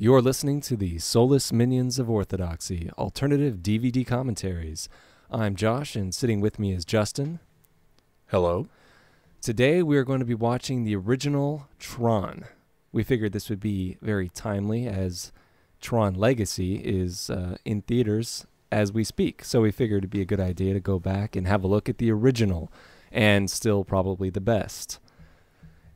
You're listening to the Soulless Minions of Orthodoxy alternative DVD commentaries. I'm Josh, and sitting with me is Justin. Hello. Today we are going to be watching the original Tron. We figured this would be very timely as Tron Legacy is in theaters as we speak. So we figured it'd be a good idea to go back and have a look at the original, and still probably the best.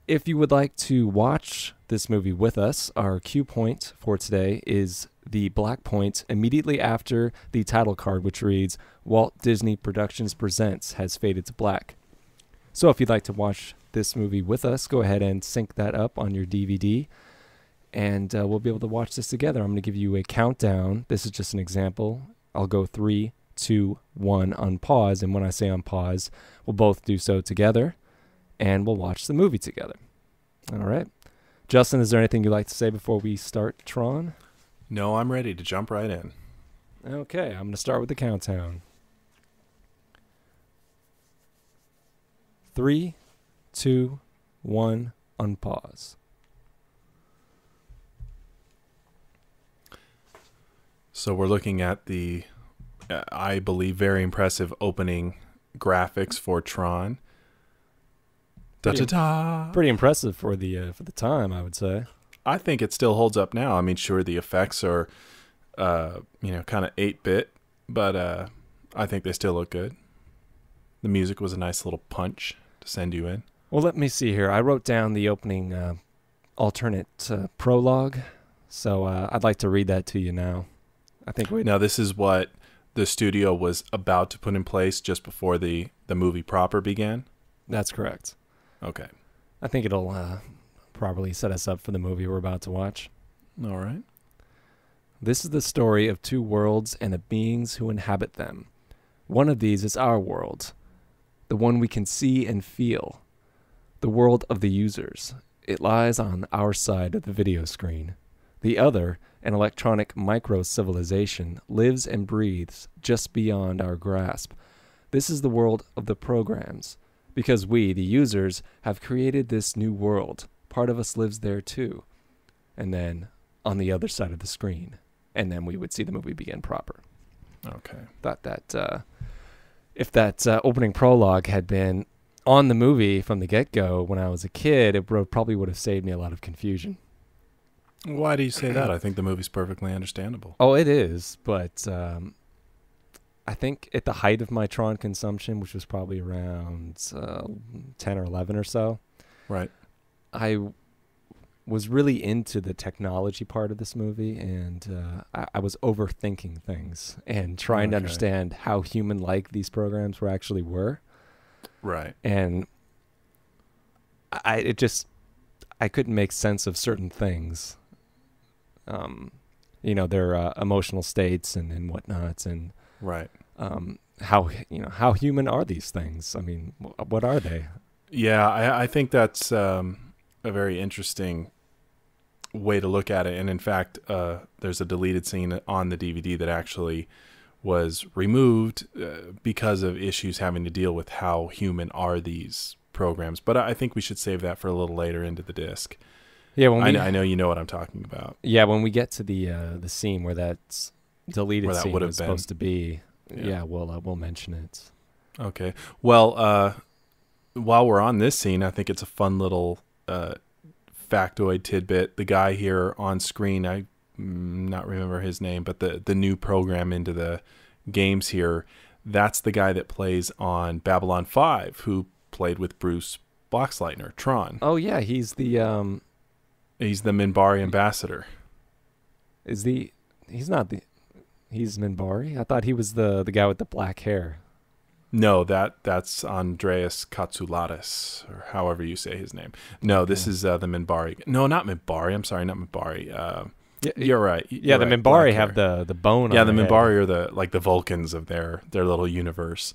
If you would like to watch this movie with us, our cue point for today is the black point immediately after the title card, which reads, Walt Disney Productions Presents has faded to black. So if you'd like to watch this movie with us, go ahead and sync that up on your DVD, and we'll be able to watch this together. I'm going to give you a countdown. This is just an example. I'll go 3, 2, 1 on pause, and when I say on pause, we'll both do so together, and we'll watch the movie together. All right. Justin, is there anything you'd like to say before we start Tron? No, I'm ready to jump right in. Okay, I'm going to start with the countdown. 3, 2, 1, unpause. So we're looking at the, I believe, very impressive opening graphics for Tron. Da-da-da. Pretty impressive for the time, I would say. I think it still holds up now. I mean, sure, the effects are, kind of 8-bit, but I think they still look good. The music was a nice little punch to send you in. Well, let me see here. I wrote down the opening alternate prologue, so I'd like to read that to you now. Now, this is what the studio was about to put in place just before the movie proper began? That's correct. Okay. I think it'll properly set us up for the movie we're about to watch. All right. This is the story of two worlds and the beings who inhabit them. One of these is our world, the one we can see and feel, the world of the users. It lies on our side of the video screen. The other, an electronic micro-civilization, lives and breathes just beyond our grasp. This is the world of the programs. Because we, the users, have created this new world. Part of us lives there too. And then on the other side of the screen. And then we would see the movie begin proper. Okay. Thought that if that opening prologue had been on the movie from the get-go when I was a kid, it probably would have saved me a lot of confusion. Why do you say that? I think the movie's perfectly understandable. Oh, it is, but I think at the height of my Tron consumption, which was probably around 10 or 11 or so, Right. I was really into the technology part of this movie, and I was overthinking things and trying to understand how human-like these programs were. Right. And I couldn't make sense of certain things. Their emotional states and whatnot, and Right. how human are these things? I mean, what are they? Yeah, I think that's a very interesting way to look at it. And in fact, there's a deleted scene on the DVD that actually was removed because of issues having to deal with how human are these programs. But I think we should save that for a little later into the disc. Yeah, I know you know what I'm talking about. Yeah, when we get to the scene where that's deleted Where that scene would have was been. supposed to be, Yeah. we'll mention it. Okay. Well, while we're on this scene, I think it's a fun little factoid tidbit. The guy here on screen, I not remember his name, but the new program into the games here, that's the guy that plays on Babylon 5, who played with Bruce Boxleitner, Tron. Oh yeah, he's the He's the Minbari ambassador. he's Minbari? I thought he was the guy with the black hair. No, that's Andreas Katsouladis, or however you say his name. No, this is the Minbari. No, not Minbari. I'm sorry, not Minbari. You're right. Yeah, the Minbari have the bone. Yeah, on the their Minbari are the Vulcans of their little universe.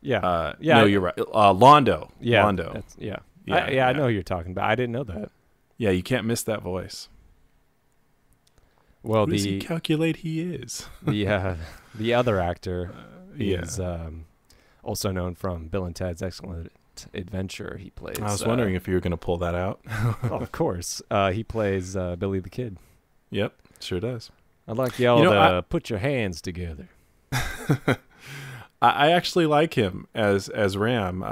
Yeah. No, you're right. Londo. Yeah. Londo. I know who you're talking about. I didn't know that. Yeah, you can't miss that voice. Well, Who does he calculate he is? the other actor Yeah. is also known from Bill and Ted's Excellent Adventure. He plays. I was wondering if you were going to pull that out. Of course, he plays Billy the Kid. Yep. Sure does. I'd like y'all to put your hands together. I actually like him as Ram.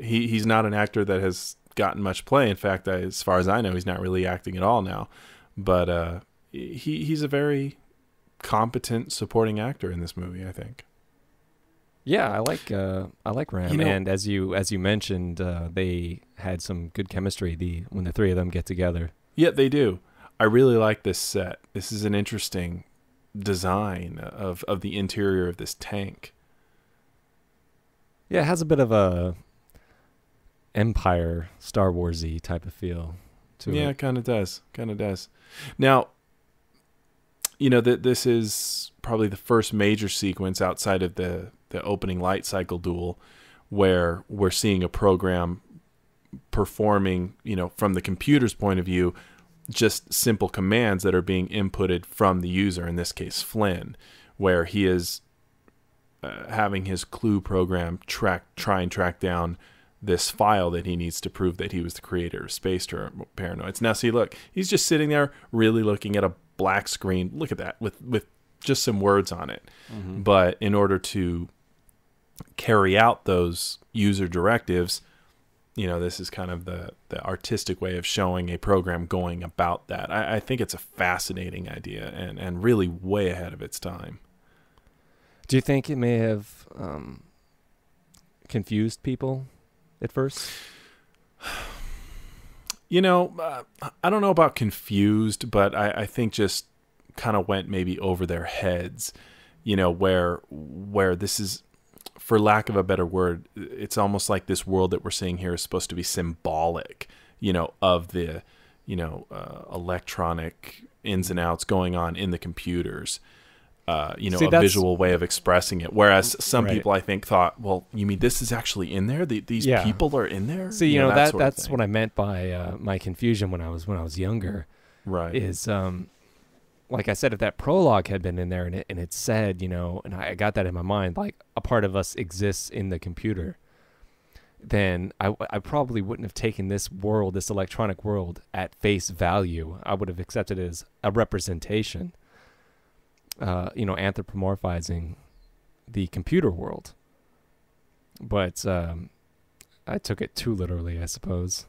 He's not an actor that has gotten much play. In fact, as far as I know, he's not really acting at all now. But he's a very competent supporting actor in this movie, I think. Yeah, I like Ram, and as you mentioned, they had some good chemistry when the three of them get together. Yeah, they do. I really like this set. This is an interesting design of the interior of this tank. Yeah, it has a bit of a Empire, Star Wars-y type of feel to it. Yeah, it kind of does. Now, this is probably the first major sequence outside of the opening light cycle duel where we're seeing a program performing, from the computer's point of view, just simple commands that are being inputted from the user, in this case Flynn, where he is having his Clue program try and track down this file that he needs to prove that he was the creator of Space Paranoids. Now, see, look, he's just sitting there really looking at a black screen. Look at that, with just some words on it. Mm-hmm. But in order to carry out those user directives, this is kind of the artistic way of showing a program going about that. I think it's a fascinating idea and really way ahead of its time. Do you think it may have confused people at first? I don't know about confused, but I think just kind of went maybe over their heads, where this is, for lack of a better word, it's almost like this world that we're seeing here is supposed to be symbolic, of the, electronic ins and outs going on in the computers. A visual way of expressing it. Whereas some people, I think, thought, well, you mean this is actually in there? These people are in there? See, that's what I meant by my confusion when I was younger. Right. Is, like I said, if that prologue had been in there and it said, and I got that in my mind, like a part of us exists in the computer, then I probably wouldn't have taken this world, this electronic world, at face value. I would have accepted it as a representation. Anthropomorphizing the computer world. But I took it too literally, I suppose.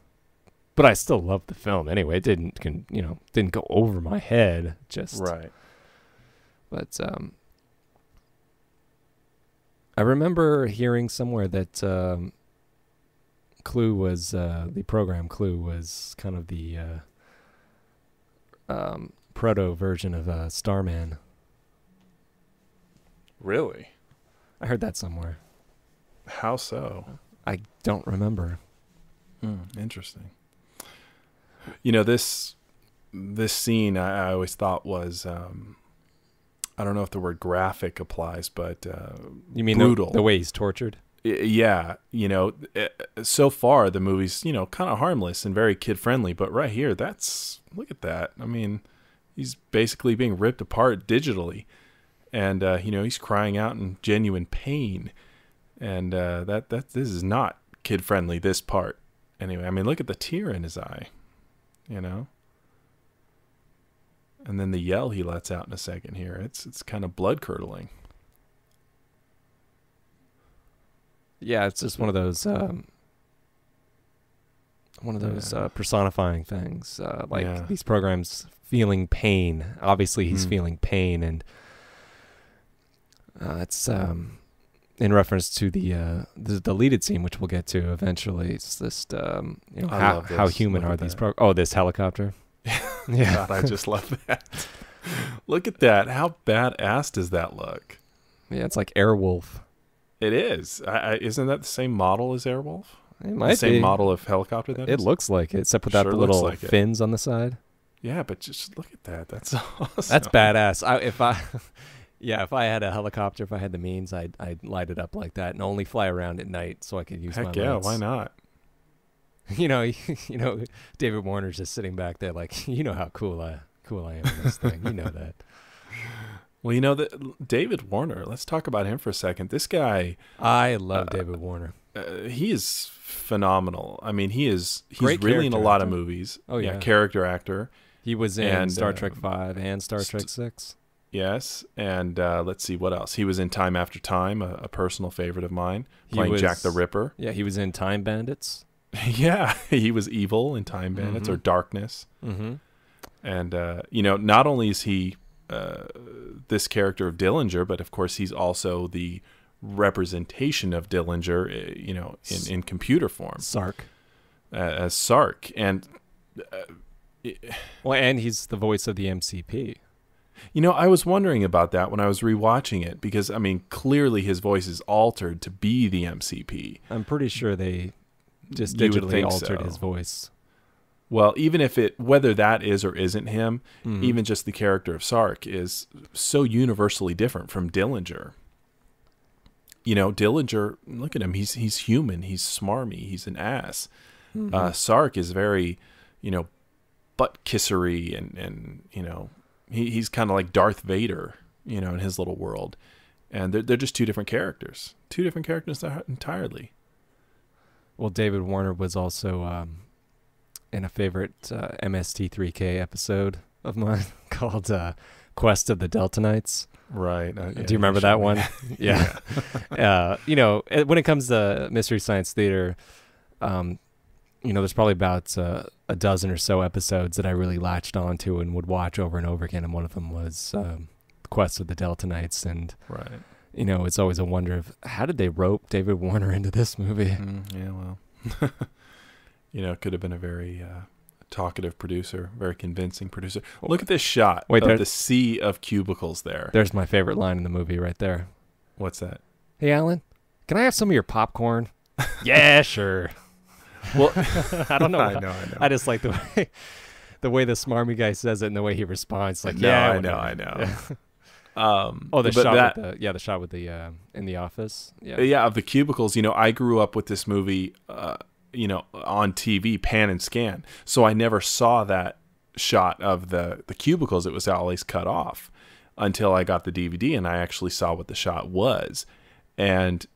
But I still loved the film anyway. It didn't go over my head. Just right. But I remember hearing somewhere that Clue was the program Clue was kind of the proto version of Starman. Really? I heard that somewhere. How so? I don't remember. Interesting. This scene I always thought was, I don't know if the word graphic applies, but you mean brutal. The way he's tortured? Yeah. So far the movie's, kind of harmless and very kid friendly, but right here, look at that. I mean, he's basically being ripped apart digitally. And, he's crying out in genuine pain. And this is not kid-friendly, this part. Anyway, I mean, look at the tear in his eye, And then the yell he lets out in a second here. It's kind of blood-curdling. Yeah, it's just one of those personifying things. These programs feeling pain. Obviously, he's feeling pain, and it's in reference to the deleted scene, which we'll get to eventually. It's just how human are these programs? Oh, this helicopter. Yeah, God, I just love that. Look at that. How badass does that look? Yeah, it's like Airwolf. It is. Isn't that the same model as Airwolf? It might be. The same be. model of helicopter that it is? Looks like it, except without the little fins on the side. Yeah, but just look at that. That's awesome. That's badass. If I had a helicopter, if I had the means, I'd light it up like that and only fly around at night so I could use my lights. Yeah, why not? David Warner's just sitting back there like, how cool I am in this thing. You know that. Well, David Warner, let's talk about him for a second. This guy, I love David Warner. He is phenomenal. I mean, he's Great really in a lot actor. of movies. Oh yeah, character actor. He was in And, Star Trek 5 and Star Trek 6. Yes, and let's see what else. He was in Time After Time, a personal favorite of mine, He playing Jack was- the Ripper. Yeah, he was in Time Bandits. Yeah, he was evil in Time Bandits or Darkness. Mm-hmm. And, not only is he this character of Dillinger, but of course he's also the representation of Dillinger, in computer form. Sark. As Sark. And, Well, and he's the voice of the MCP. I was wondering about that when I was rewatching it because, clearly his voice is altered to be the MCP. I'm pretty sure they just You would digitally think altered so. his voice. Well, even if whether that is or isn't him, Mhm. even just the character of Sark is so universally different from Dillinger. Dillinger, look at him. He's human. He's smarmy. He's an ass. Sark is very, butt kissery and he's kind of like Darth Vader, in his little world. And they're just two different characters. Two different characters entirely. Well, David Warner was also in a favorite MST3K episode of mine called Quest of the Delta Knights. Right. Do you remember that one? Yeah. When it comes to Mystery Science Theater, there's probably about a dozen or so episodes that I really latched onto and would watch over and over again. And one of them was Quest of the Delta Knights. And, Right. it's always a wonder of how did they rope David Warner into this movie? Yeah, well, could have been a very talkative producer, very convincing producer. Look at this shot Wait, of the sea of cubicles there. There's my favorite line in the movie right there. What's that? Hey, Alan, can I have some of your popcorn? Yeah, sure. Well, I don't know. I know. I just like the way the smarmy guy says it and the way he responds. Like, No, yeah, I know. whatever. The the shot with the in the office. Yeah. of the cubicles. I grew up with this movie, on TV, pan and scan. So I never saw that shot of the cubicles. It was always cut off until I got the DVD and I actually saw what the shot was. And,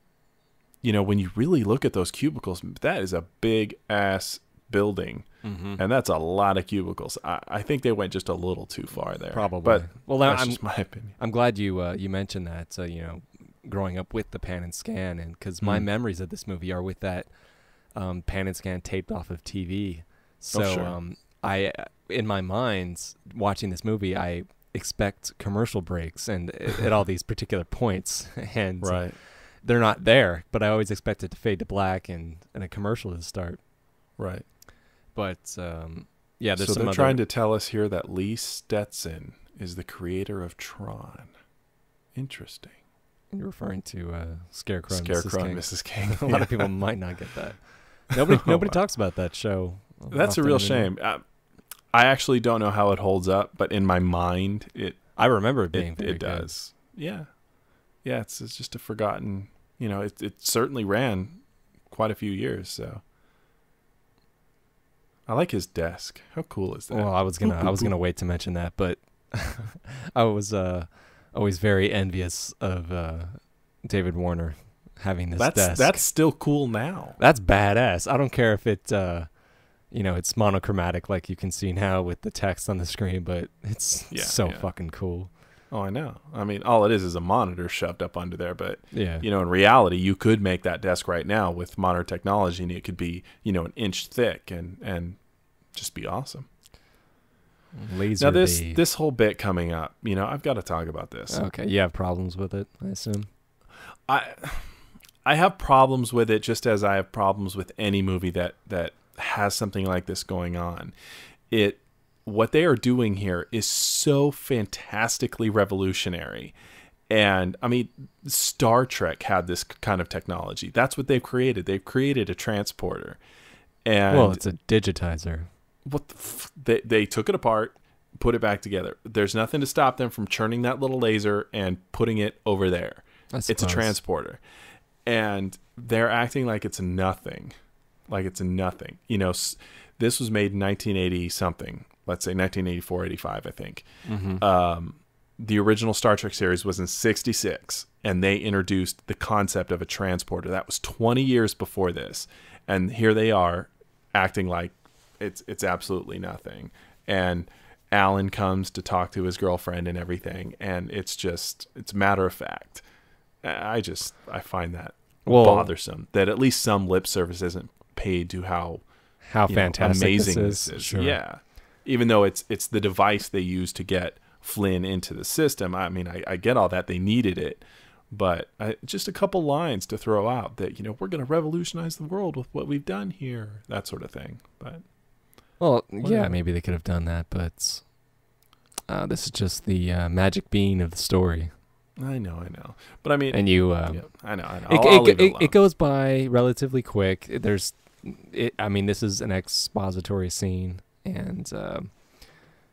when you really look at those cubicles, that is a big ass building. Mm-hmm. And that's a lot of cubicles. I think they went just a little too far there. Probably. But Well, that's I'm just my opinion. I'm glad you mentioned that. Growing up with the pan and scan, and because my memories of this movie are with that pan and scan taped off of TV. So sure. I, in my mind, watching this movie, I expect commercial breaks and at all these particular points, and Right. they're not there. But I always expect it to fade to black and a commercial to start. Right. But there's So some they're other. trying to tell us here that Lee Stetson is the creator of Tron. Interesting. You're referring to Scarecrow, Scarecrow and and Mrs. Mrs. King. King. A lot of people might not get that. Nobody talks about that show. That's a often real anymore. shame. I actually don't know how it holds up, but in my mind, it I remember it being very it good. does. Yeah. It's just a forgotten. It certainly ran quite a few years. So I like his desk. How cool is that? Well, I was gonna wait to mention that, but I was always very envious of David Warner having this desk. That's still cool now. That's badass. I don't care if it it's monochromatic like you can see now with the text on the screen, but it's so fucking cool. Oh, I know. All it is a monitor shoved up under there, but Yeah. in reality, you could make that desk right now with modern technology, and it could be, an inch thick and just be awesome. Laser Now, beam. this whole bit coming up, I've got to talk about this. Okay, you have problems with it, I assume. I have problems with it, just as I have problems with any movie that has something like this going on. What they are doing here is so fantastically revolutionary. And Star Trek had this kind of technology. That's what they've created. They've created a transporter. And Well, it's a digitizer. what they took it apart, put it back together. There's nothing to stop them from churning that little laser and putting it over there. It's a suppose. transporter. And they're acting like it's nothing. This was made in 1980 something. Let's say 1984, 85, I think. Mm-hmm. The original Star Trek series was in 66, and they introduced the concept of a transporter. That was 20 years before this. And here they are acting like it's absolutely nothing. And Alan comes to talk to his girlfriend and everything, and it's matter of fact. I find that bothersome that at least some lip service isn't paid to how fantastic amazing this is. Sure. Yeah, even though it's the device they use to get Flynn into the system. I mean, I get all that, they needed it, but just a couple lines to throw out that we're going to revolutionize the world with what we've done here, that sort of thing. But yeah, maybe they could have done that, but this is just the magic bean of the story. I know, but I mean, and you, I know. It goes by relatively quick. I mean, this is an expository scene, and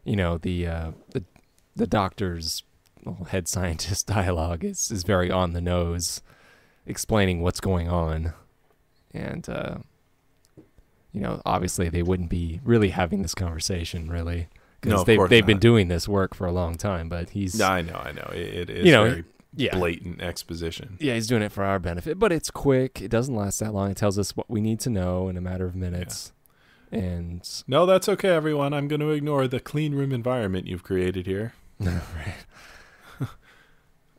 the doctor's head scientist dialogue is very on the nose, explaining what's going on, and obviously they wouldn't be really having this conversation really. Because they've been doing this work for a long time, but he's... I know. It is very blatant exposition. Yeah, he's doing it for our benefit, but it's quick. It doesn't last that long. It tells us what we need to know in a matter of minutes. Yeah. And no, that's okay, everyone. I'm going to ignore the clean room environment you've created here. Right.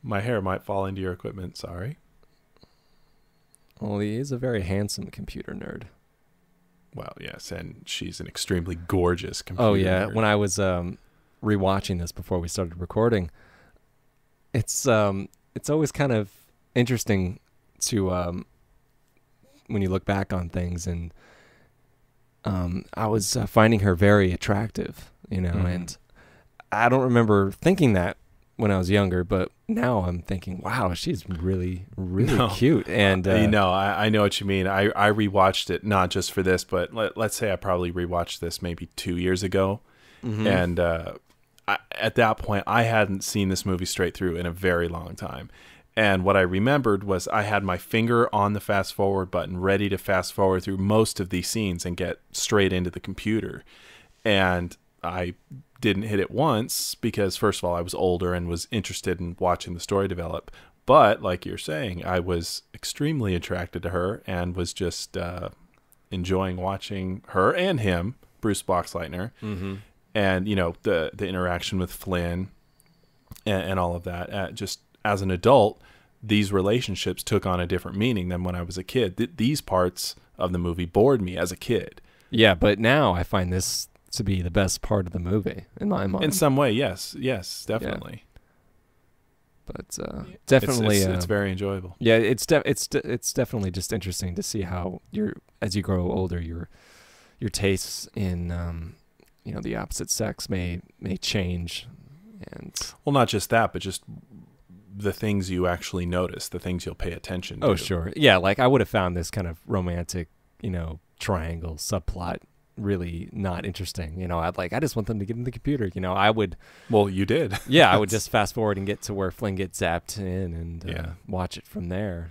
My hair might fall into your equipment. Sorry. Well, he is a very handsome computer nerd. Well, yes, and she's an extremely gorgeous computer. Oh yeah, nerd. when I was rewatching this before we started recording, it's always kind of interesting to when you look back on things, and I was finding her very attractive, and I don't remember thinking that when I was younger, but now I'm thinking, wow, she's really, really cute. And I know what you mean. I rewatched it not just for this, but let's say I probably rewatched this maybe 2 years ago, and at that point I hadn't seen this movie straight through in a very long time. And what I remembered was I had my finger on the fast forward button, ready to fast forward through most of these scenes and get straight into the computer, and I didn't hit it once because, first of all, I was older and was interested in watching the story develop. But like you're saying, I was extremely attracted to her and was just enjoying watching her and him, Bruce Boxleitner, and the interaction with Flynn and all of that. Just as an adult, these relationships took on a different meaning than when I was a kid. These parts of the movie bored me as a kid. Yeah, but now I find this to be the best part of the movie in my mind. In some way, yes, definitely. Yeah. But definitely, it's very enjoyable. Yeah, it's definitely just interesting to see how as you grow older, your tastes in the opposite sex may change, and not just that, but just the things you actually notice, the things you'll pay attention to. Oh, sure, yeah. Like I would have found this kind of romantic, triangle subplot really not interesting. I just want them to get in the computer. I would. Well, you did. Yeah, I would just fast forward and get to where Flynn gets zapped in and watch it from there.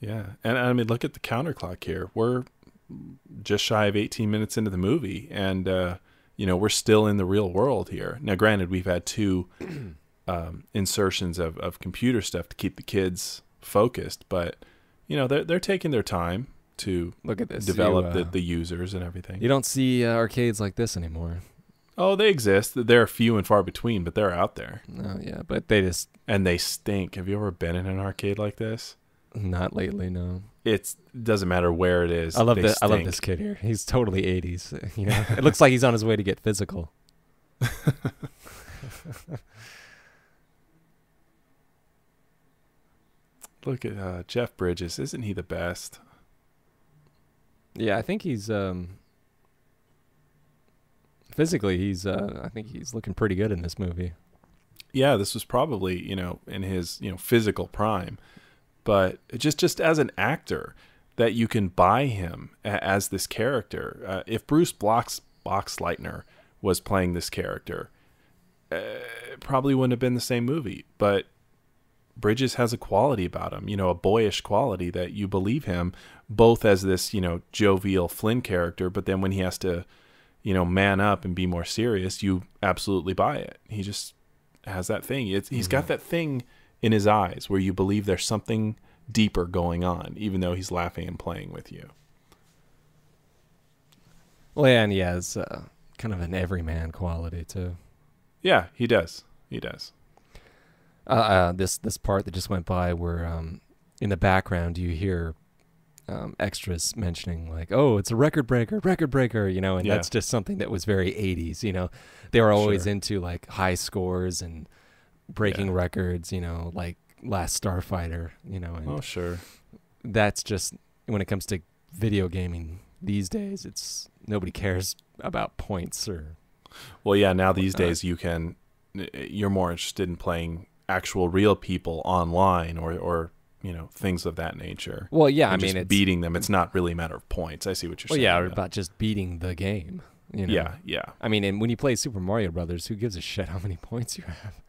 Yeah, and I mean, look at the counterclock here. We're just shy of 18 minutes into the movie, and we're still in the real world here. Now, granted, we've had two insertions of computer stuff to keep the kids focused, but they're taking their time to look at this, develop the users and everything. You don't see arcades like this anymore. Oh, they exist. They're few and far between, but they're out there. Oh yeah, but they stink. Have you ever been in an arcade like this? Not lately, no. It doesn't matter where it is. I love this kid here. He's totally 80s. It looks like he's on his way to get physical. Look at Jeff Bridges. Isn't he the best? Yeah, I think he's physically I think he's looking pretty good in this movie. Yeah, this was probably, in his, physical prime. But just as an actor, that you can buy him as this character. If Bruce Boxleitner was playing this character, it probably wouldn't have been the same movie. But Bridges has a quality about him, a boyish quality that you believe him, both as this, jovial Flynn character, but then when he has to, man up and be more serious, you absolutely buy it. He just has that thing. He's got that thing in his eyes where you believe there's something deeper going on, even though he's laughing and playing with you. Well, yeah, and he has kind of an everyman quality too. Yeah, he does. He does. This part that just went by where in the background you hear extras mentioning like, oh, it's a record breaker, you know, and Yeah. that's just something that was very 80s, you know. They were always Sure. into like high scores and breaking Yeah. records, you know, like Last Starfighter, you know, and Oh, sure. that's just when it comes to video gaming these days, it's nobody cares about points or Well, yeah, now these whatnot. days you're more interested in playing actual real people online or you know, things of that nature. Well, yeah, I And mean just it's beating them. It's not really a matter of points. I see what you're well, saying. yeah, though. about just beating the game, you know. Yeah, yeah, I mean, and when you play Super Mario Brothers, who gives a shit how many points you have?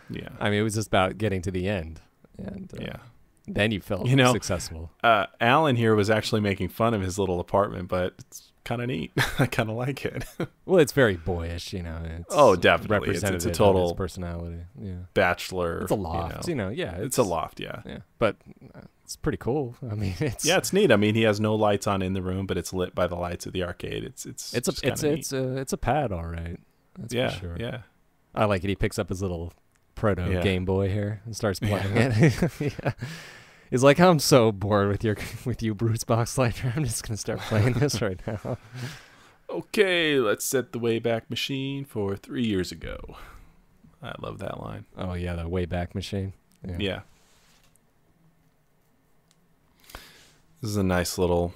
yeah, I mean, it was just about getting to the end, and yeah. then you felt You know, successful. Alan here was actually making fun of his little apartment, but it's kind of neat. I kind of like it. Well, it's very boyish, you know. It's Oh, definitely. It's a representative total of his personality. Yeah, Bachelor. it's a loft, you know. Yeah, It's a loft. Yeah. Yeah, but it's pretty cool. I mean, it's Yeah, it's neat. I mean, he has no lights on in the room, but it's lit by the lights of the arcade. It's just kinda neat. it's a pad, all right. That's Yeah, for sure. yeah. I like it. He picks up his little proto Yeah. Game Boy here and starts playing it. Yeah. He's like, I'm so bored with you, Bruce Boxleitner. I'm just gonna start playing this right now. Okay, let's set the Wayback Machine for 3 years ago. I love that line. Oh yeah, the Wayback Machine. Yeah. This is a nice little.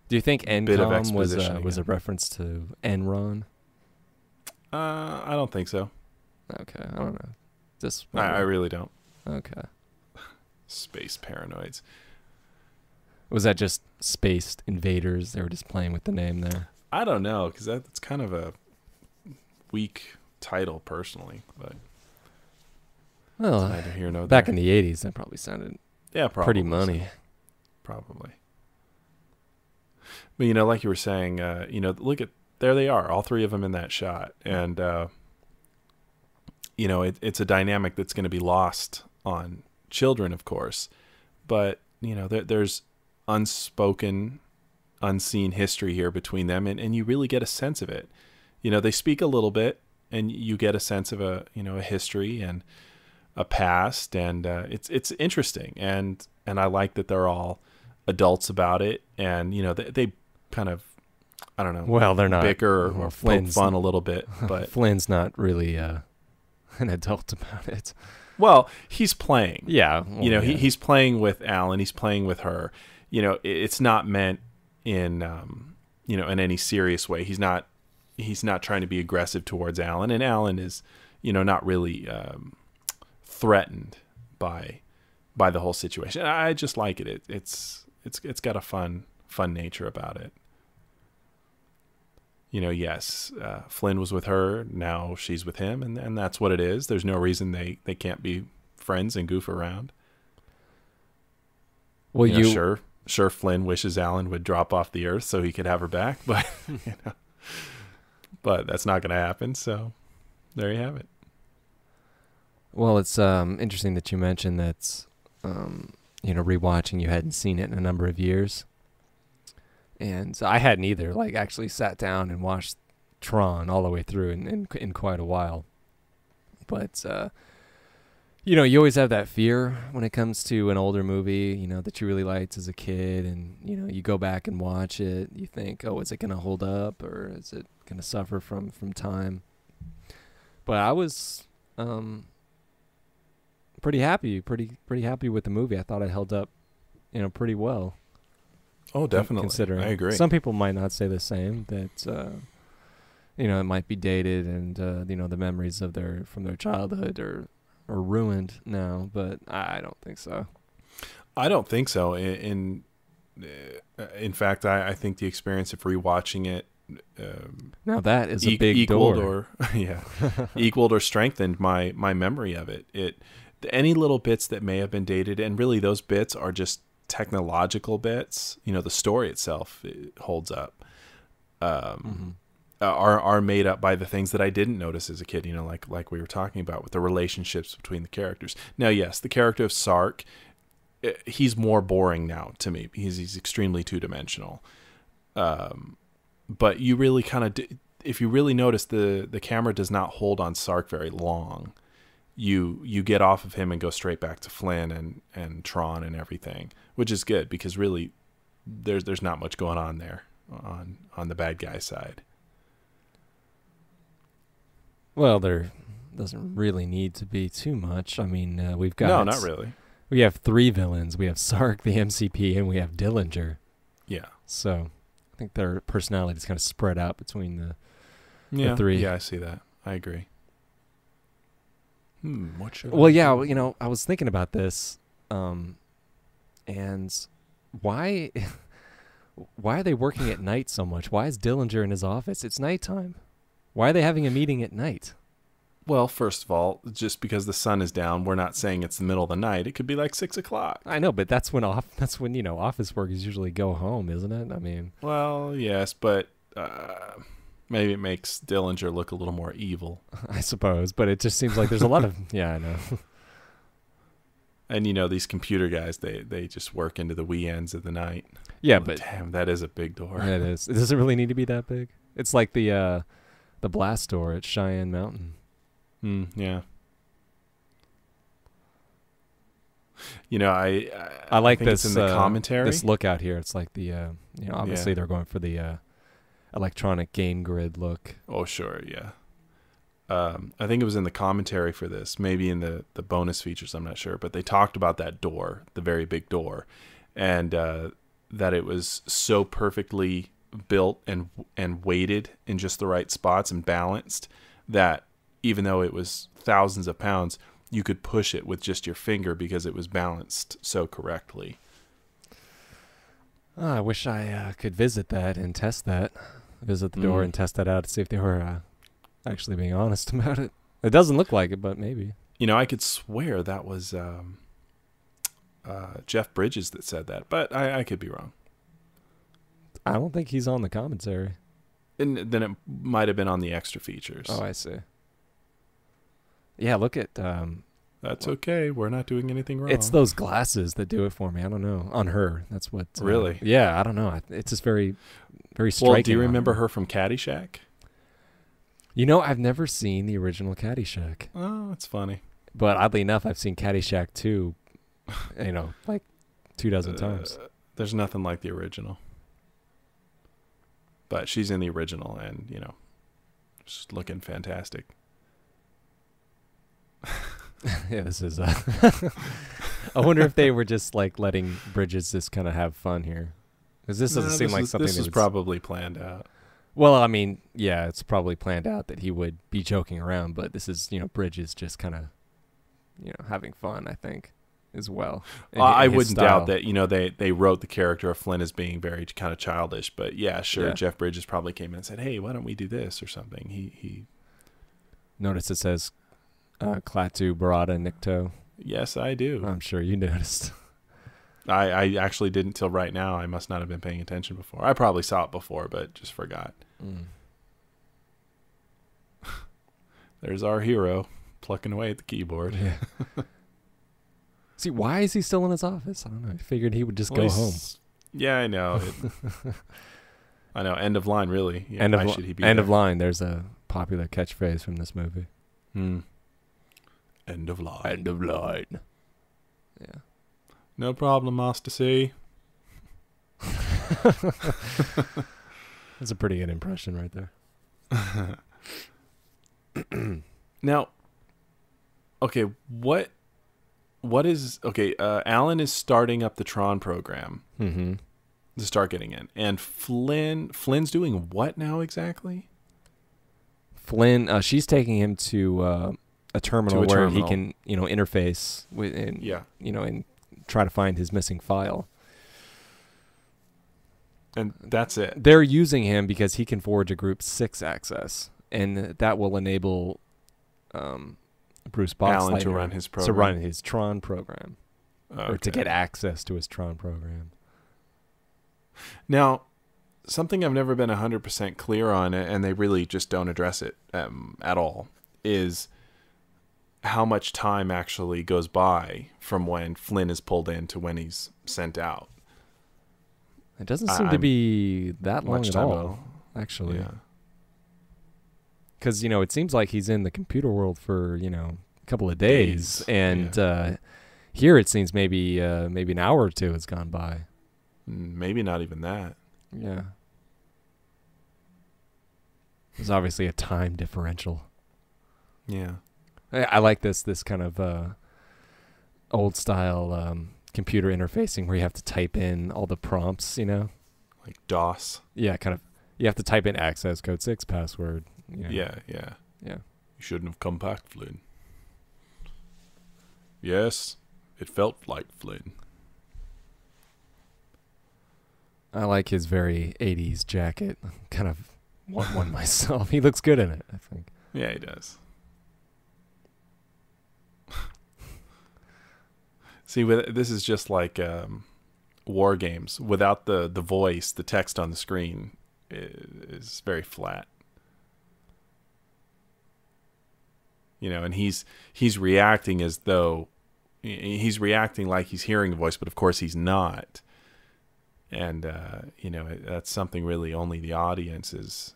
Do you think Bit of NCOM was exposition a again. reference to Enron? I don't think so. Okay, I don't know. Just I really don't. okay. Space paranoids. Was that just spaced invaders? They were just playing with the name there. I don't know, because that's kind of a weak title, personally. But Well, neither here nor back there. in the '80s, that probably sounded Yeah, probably pretty money. Probably. But, you know, like you were saying, you know, look at, there they are, all three of them in that shot. And, you know, it's a dynamic that's going to be lost on children, of course. But, you know, there's unspoken, unseen history here between them. And you really get a sense of it. You know, they speak a little bit and you get a sense of a history and a past. And it's interesting. And I like that they're all adults about it, and you know they kind of, I don't know, Well, they're not bicker well, or poke Flynn's- fun a little bit, but Flynn's not really an adult about it. well, he's playing. Yeah, well, You know, yeah. he's playing with Alan, he's playing with her. You know, it's not meant in you know, in any serious way. He's not trying to be aggressive towards Alan, and Alan is, you know, not really threatened by the whole situation. I just like it. It's got a fun nature about it. You know, yes, Flynn was with her, now she's with him, and that's what it is. There's no reason they can't be friends and goof around. well, You know, sure Flynn wishes Alan would drop off the earth so he could have her back, but you know, but that's not going to happen, so there you have it. Well, it's interesting that you mentioned that, you know, rewatching, you hadn't seen it in a number of years. And I hadn't either, like, actually sat down and watched Tron all the way through in quite a while. But, you know, you always have that fear when it comes to an older movie, you know, that you really liked as a kid. And, you know, you go back and watch it. You think, oh, is it going to hold up or is it going to suffer from time? But I was pretty happy with the movie. I thought it held up, you know, pretty well. Oh, definitely. Considering I agree. some people might not say the same, that you know, it might be dated and you know, the memories of from their childhood are ruined now, but I don't think so. I don't think so. In fact, I think the experience of rewatching it Now that is a big equaled door. or equaled or strengthened my memory of it. Any little bits that may have been dated, and really those bits are just technological bits. You know, the story itself holds up. Are made up by the things that I didn't notice as a kid. You know, like we were talking about with the relationships between the characters. Now, yes, the character of Sark, he's more boring now to me. He's extremely two-dimensional. But you really kind of if you really notice, the camera does not hold on Sark very long. You get off of him and go straight back to Flynn and Tron and everything, which is good because really there's not much going on there on the bad guy side. Well, there doesn't really need to be too much. I mean, we've got... No, not really. We have 3 villains. We have Sark, the MCP, and we have Dillinger. Yeah. So I think their personalities kind of spread out between the Yeah, 3. Yeah, I see that. I agree. What should Well, yeah, you know, I was thinking about this, and why are they working at night so much? Why is Dillinger in his office? It's nighttime. Why are they having a meeting at night? Well, first of all, just because the sun is down, we're not saying it's the middle of the night. It could be like 6 o'clock. I know, but that's when you know, office workers usually go home, isn't it? I mean, Well, yes, but maybe it makes Dillinger look a little more evil. I suppose, but it just seems like there's a lot of yeah, I know. And you know, these computer guys, they just work into the wee ends of the night. Yeah, Oh, but damn, that is a big door. yeah, it is. Does it really need to be that big? It's like the blast door at Cheyenne Mountain. Yeah. You know, I like think this it's in the commentary. This look out here. It's like the you know, obviously Yeah. they're going for the electronic game grid look. Oh, sure, yeah. I think it was in the commentary for this, maybe in the bonus features, I'm not sure, but they talked about that door, the very big door, and that it was so perfectly built and weighted in just the right spots and balanced that even though it was thousands of pounds, you could push it with just your finger because it was balanced so correctly. I wish I could visit that and test that. Visit the door and test that out to see if they were actually being honest about it. It doesn't look like it, but maybe. You know, I could swear that was Jeff Bridges that said that, but I could be wrong. I don't think he's on the commentary. And then it might have been on the extra features. Oh, I see. Yeah, look at... That's okay. We're not doing anything wrong. It's those glasses that do it for me. I don't know. On her. That's what... Really? Yeah, I don't know. It's just very, very striking. Well, do you remember her from Caddyshack? You know, I've never seen the original Caddyshack. Oh, that's funny. But oddly enough, I've seen Caddyshack 2, you know, like 24 times. There's nothing like the original. But she's in the original and, you know, just looking fantastic. Yeah, this is... I wonder if they were just, like, letting Bridges just kind of have fun here. Because this doesn't seem like something This is probably planned out. Well, I mean, yeah, it's probably planned out that he would be joking around, but this is, you know, Bridges just kind of, you know, having fun, I think, as well. I wouldn't doubt that, you know, they wrote the character of Flynn as being very kind of childish, but yeah, sure, Yeah. Jeff Bridges probably came in and said, hey, why don't we do this or something? He Notice it says Klaatu Barada Nikto. Yes, I do. I'm sure you noticed. I actually didn't till right now. I must not have been paying attention before. I probably saw it before, but just forgot. There's our hero plucking away at the keyboard. Yeah. See, why is he still in his office? I don't know. I figured he would just go home. Yeah, I know. I know. End of line, really. Yeah, End why should he be of there? line. There's a popular catchphrase from this movie. End of line. End of line. Yeah. No problem, Master C. That's a pretty good impression right there. Now, okay, what is okay? Alan is starting up the Tron program to start getting in, and Flynn's doing what now exactly? Flynn, she's taking him to a terminal where terminal. he can, you know, interface with, and Yeah. you know, and try to find his missing file. And that's it. They're using him because he can forge a Group 6 access, and that will enable Bruce Alan Boxleitner to run his program. to run his Tron program, or to Okay. get access to his Tron program. Now, something I've never been 100% clear on, and they really just don't address it at all, is how much time actually goes by from when Flynn is pulled in to when he's sent out. It doesn't seem to be that long Much at time all, actually. Yeah. because it seems like he's in the computer world for a couple of days, and here it seems maybe an hour or two has gone by. Maybe not even that. Yeah. There's obviously a time differential. Yeah. I like this kind of old style computer interfacing where you have to type in all the prompts, Like DOS. Yeah, kind of. You have to type in access code 6 password. Yeah. Yeah. You shouldn't have come back, Flynn. Yes, it felt like Flynn. I like his very 80s jacket. Kind of want one myself. He looks good in it, I think. Yeah, he does. See, this is just like War Games. Without the voice, the text on the screen is very flat. And he's reacting as though he's reacting like he's hearing the voice, but of course he's not. And, that's something really only the audience is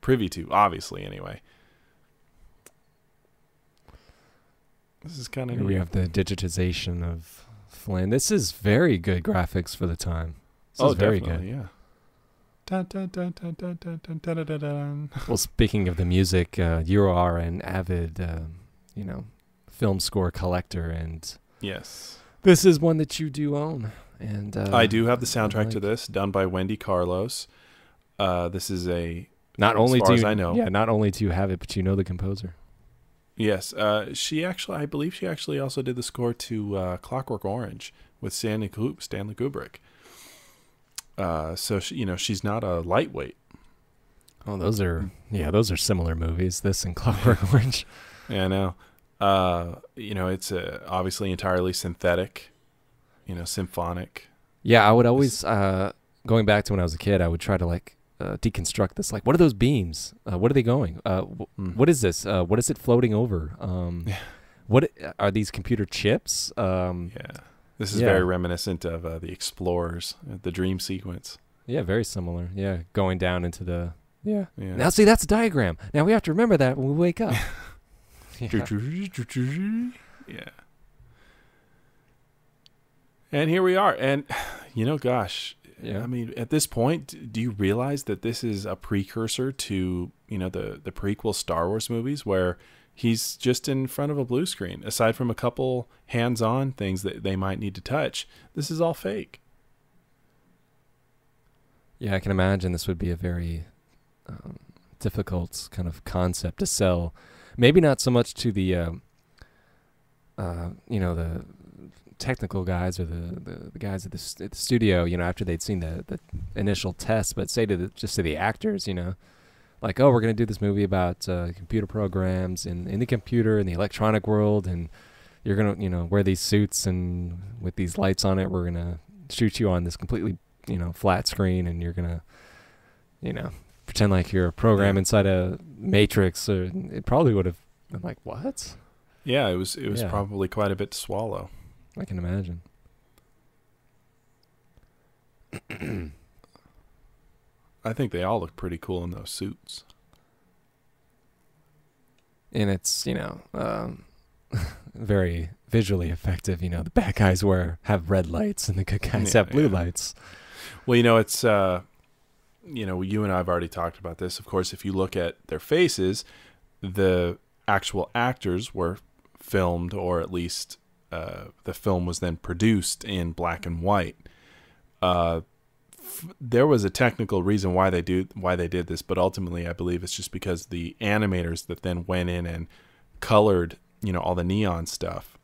privy to, obviously, anyway. This is kind of neat. We have the digitization of Flynn. This is very good graphics for the time. This is very good. Yeah. Dun, dun, dun, dun, dun, dun, dun, dun, dun, dun. Well, speaking of the music, you are an avid, film score collector, and Yes. this is one that you do own. And I do have the soundtrack to this, done by Wendy Carlos. This is not only as far as I know. Yeah, not only do you have it, but you know the composer. Yes. I believe she actually also did the score to Clockwork Orange with Stanley Kubrick. So she's not a lightweight. Oh, those are similar movies. This and Clockwork Orange. Yeah, I know. It's obviously entirely synthetic. Symphonic. Yeah, I would always going back to when I was a kid, I would try to deconstruct this. Like, what are those beams? What are they going? What is this? What is it floating over? What are these computer chips? This is very reminiscent of the Explorers, the dream sequence. Yeah, very similar. Yeah, going down into the yeah. Now see, that's a diagram. Now we have to remember that when we wake up. Yeah. And here we are. And, gosh, I mean, at this point, do you realize that this is a precursor to, the prequel Star Wars movies where he's just in front of a blue screen? Aside from a couple hands-on things that they might need to touch, this is all fake. Yeah, I can imagine this would be a very difficult kind of concept to sell. Maybe not so much to the, the technical guys or the guys at the studio, after they'd seen the initial tests, but say to the actors, like, oh, we're going to do this movie about computer programs in the computer and the electronic world, and you're going to, wear these suits and with these lights on it, we're going to shoot you on this completely, flat screen, and you're going to, pretend like you're a program inside a matrix. Or it probably would have been like, what? Yeah, it was probably quite a bit to swallow. I can imagine. I think they all look pretty cool in those suits. And it's, very visually effective. The bad guys have red lights and the good guys have blue lights. Well, it's, you and I have already talked about this. Of course, if you look at their faces, the actual actors were filmed, or at least the film was then produced in black and white. There was a technical reason why they did this, but ultimately I believe it's just because the animators that then went in and colored, all the neon stuff,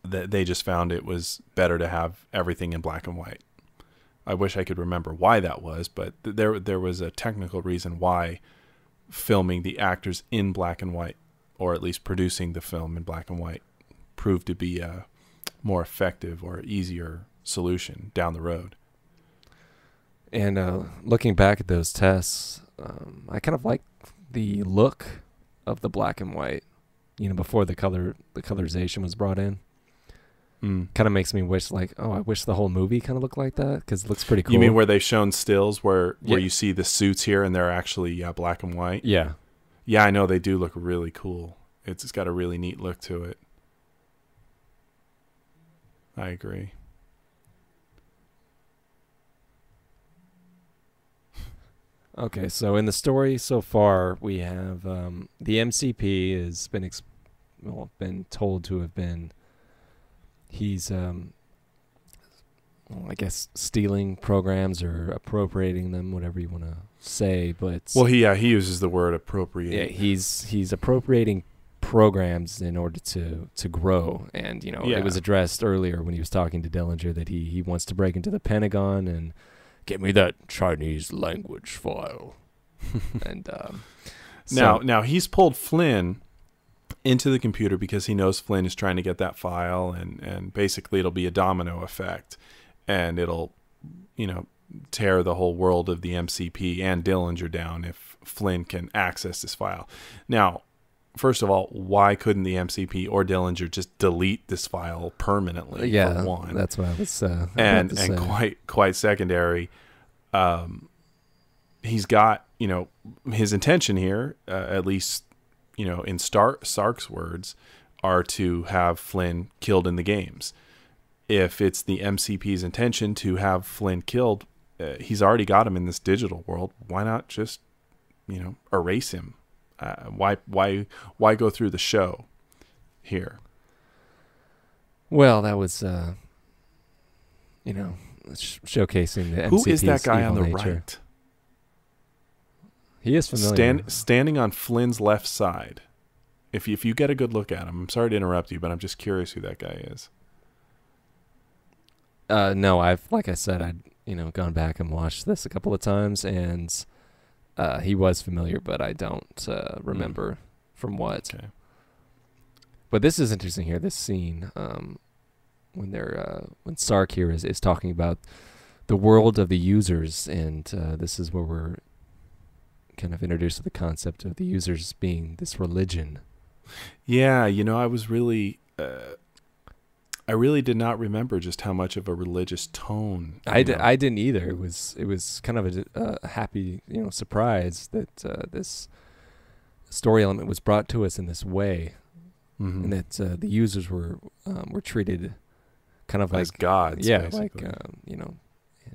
that they just found it was better to have everything in black and white. I wish I could remember why that was, but there was a technical reason why filming the actors in black and white, or at least producing the film in black and white, proved to be a more effective or easier solution down the road. And looking back at those tests, I kind of like the look of the black and white, before the colorization was brought in. Kind of makes me wish, I wish the whole movie kind of looked like that, because it looks pretty cool. You mean where they've shown stills where you see the suits here and they're actually black and white? Yeah. Yeah, I know they do look really cool. It's got a really neat look to it. I agree. Okay, so in the story so far, we have the MCP has been told to have been he's I guess stealing programs or appropriating them, whatever you want to say. But Well, he uses the word yeah, appropriate. he's appropriating programs in order to grow, and Yeah. it was addressed earlier when he was talking to Dillinger that he wants to break into the Pentagon and get me that Chinese language file. And Now he's pulled Flynn into the computer because he knows Flynn is trying to get that file, and basically it'll be a domino effect, and it'll tear the whole world of the MCP and Dillinger down if Flynn can access this file. Now, first of all, why couldn't the MCP or Dillinger just delete this file permanently? yeah, for one, that's what I was and about to say. quite secondary, he's got his intention here, at least in Sark's words, are to have Flynn killed in the games. If it's the MCP's intention to have Flynn killed, he's already got him in this digital world. Why not just erase him? Why go through the show here? Well, that was showcasing the MCP's Who is that guy on the evil nature. right? He is familiar. Standing on Flynn's left side. If you get a good look at him, I'm sorry to interrupt you, but I'm just curious who that guy is. No, like I said, I'd gone back and watched this a couple of times, and he was familiar, but I don't remember from what. Okay. But this is interesting here. This scene, when Sark here is talking about the world of the users, and this is where we're kind of introduced to the concept of the users being this religion. Yeah, I was really, I really did not remember just how much of a religious tone. I didn't either. It was kind of a happy surprise that this story element was brought to us in this way, Mm-hmm. and that the users were treated kind of as like gods. yeah, basically. like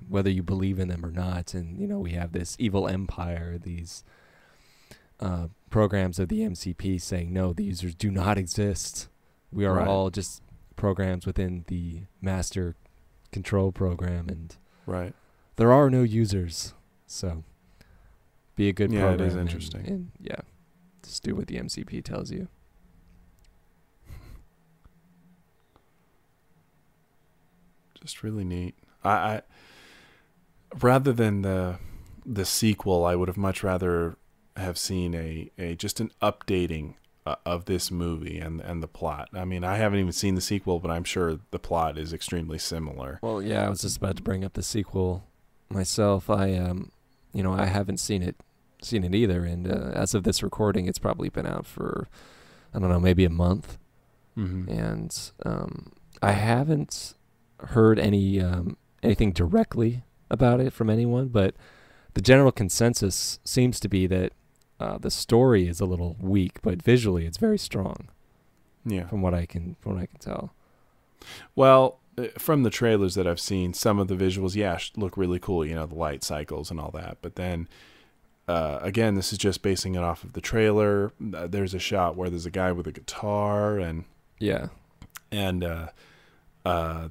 whether you believe in them or not, and we have this evil empire, these programs of the MCP saying no, the users do not exist. We are Right. all just programs within the master control program, and Right. there are no users. So be a good Yeah, it program. is interesting. And yeah, just do what the MCP tells you. Just really neat. I rather than the sequel, I would have much rather have seen a just an updating of this movie and the plot. I mean, I haven't even seen the sequel, but I'm sure the plot is extremely similar. Well, yeah, I was just about to bring up the sequel myself. I I haven't seen it either, and as of this recording, it's probably been out for I don't know, maybe a month, Mm-hmm. and I haven't heard anything directly about it from anyone, but the general consensus seems to be that the story is a little weak, but visually it's very strong. Yeah. From what I can tell. Well, from the trailers that I've seen, some of the visuals, look really cool. The light cycles and all that. But then, again, this is just basing it off of the trailer. There's a shot where there's a guy with a guitar, and Yeah. the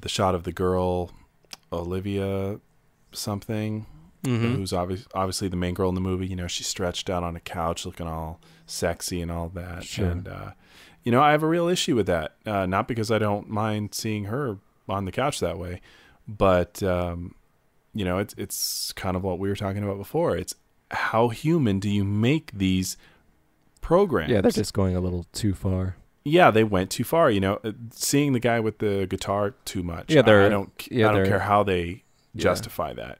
shot of the girl, Olivia something, who's obviously the main girl in the movie. She's stretched out on a couch looking all sexy and all that. Sure. And, I have a real issue with that. Not because I don't mind seeing her on the couch that way, but, it's kind of what we were talking about before. It's how human do you make these programs? Yeah, they're just going a little too far. Yeah, they went too far. Seeing the guy with the guitar too much. Yeah, I don't care how they Yeah. justify that.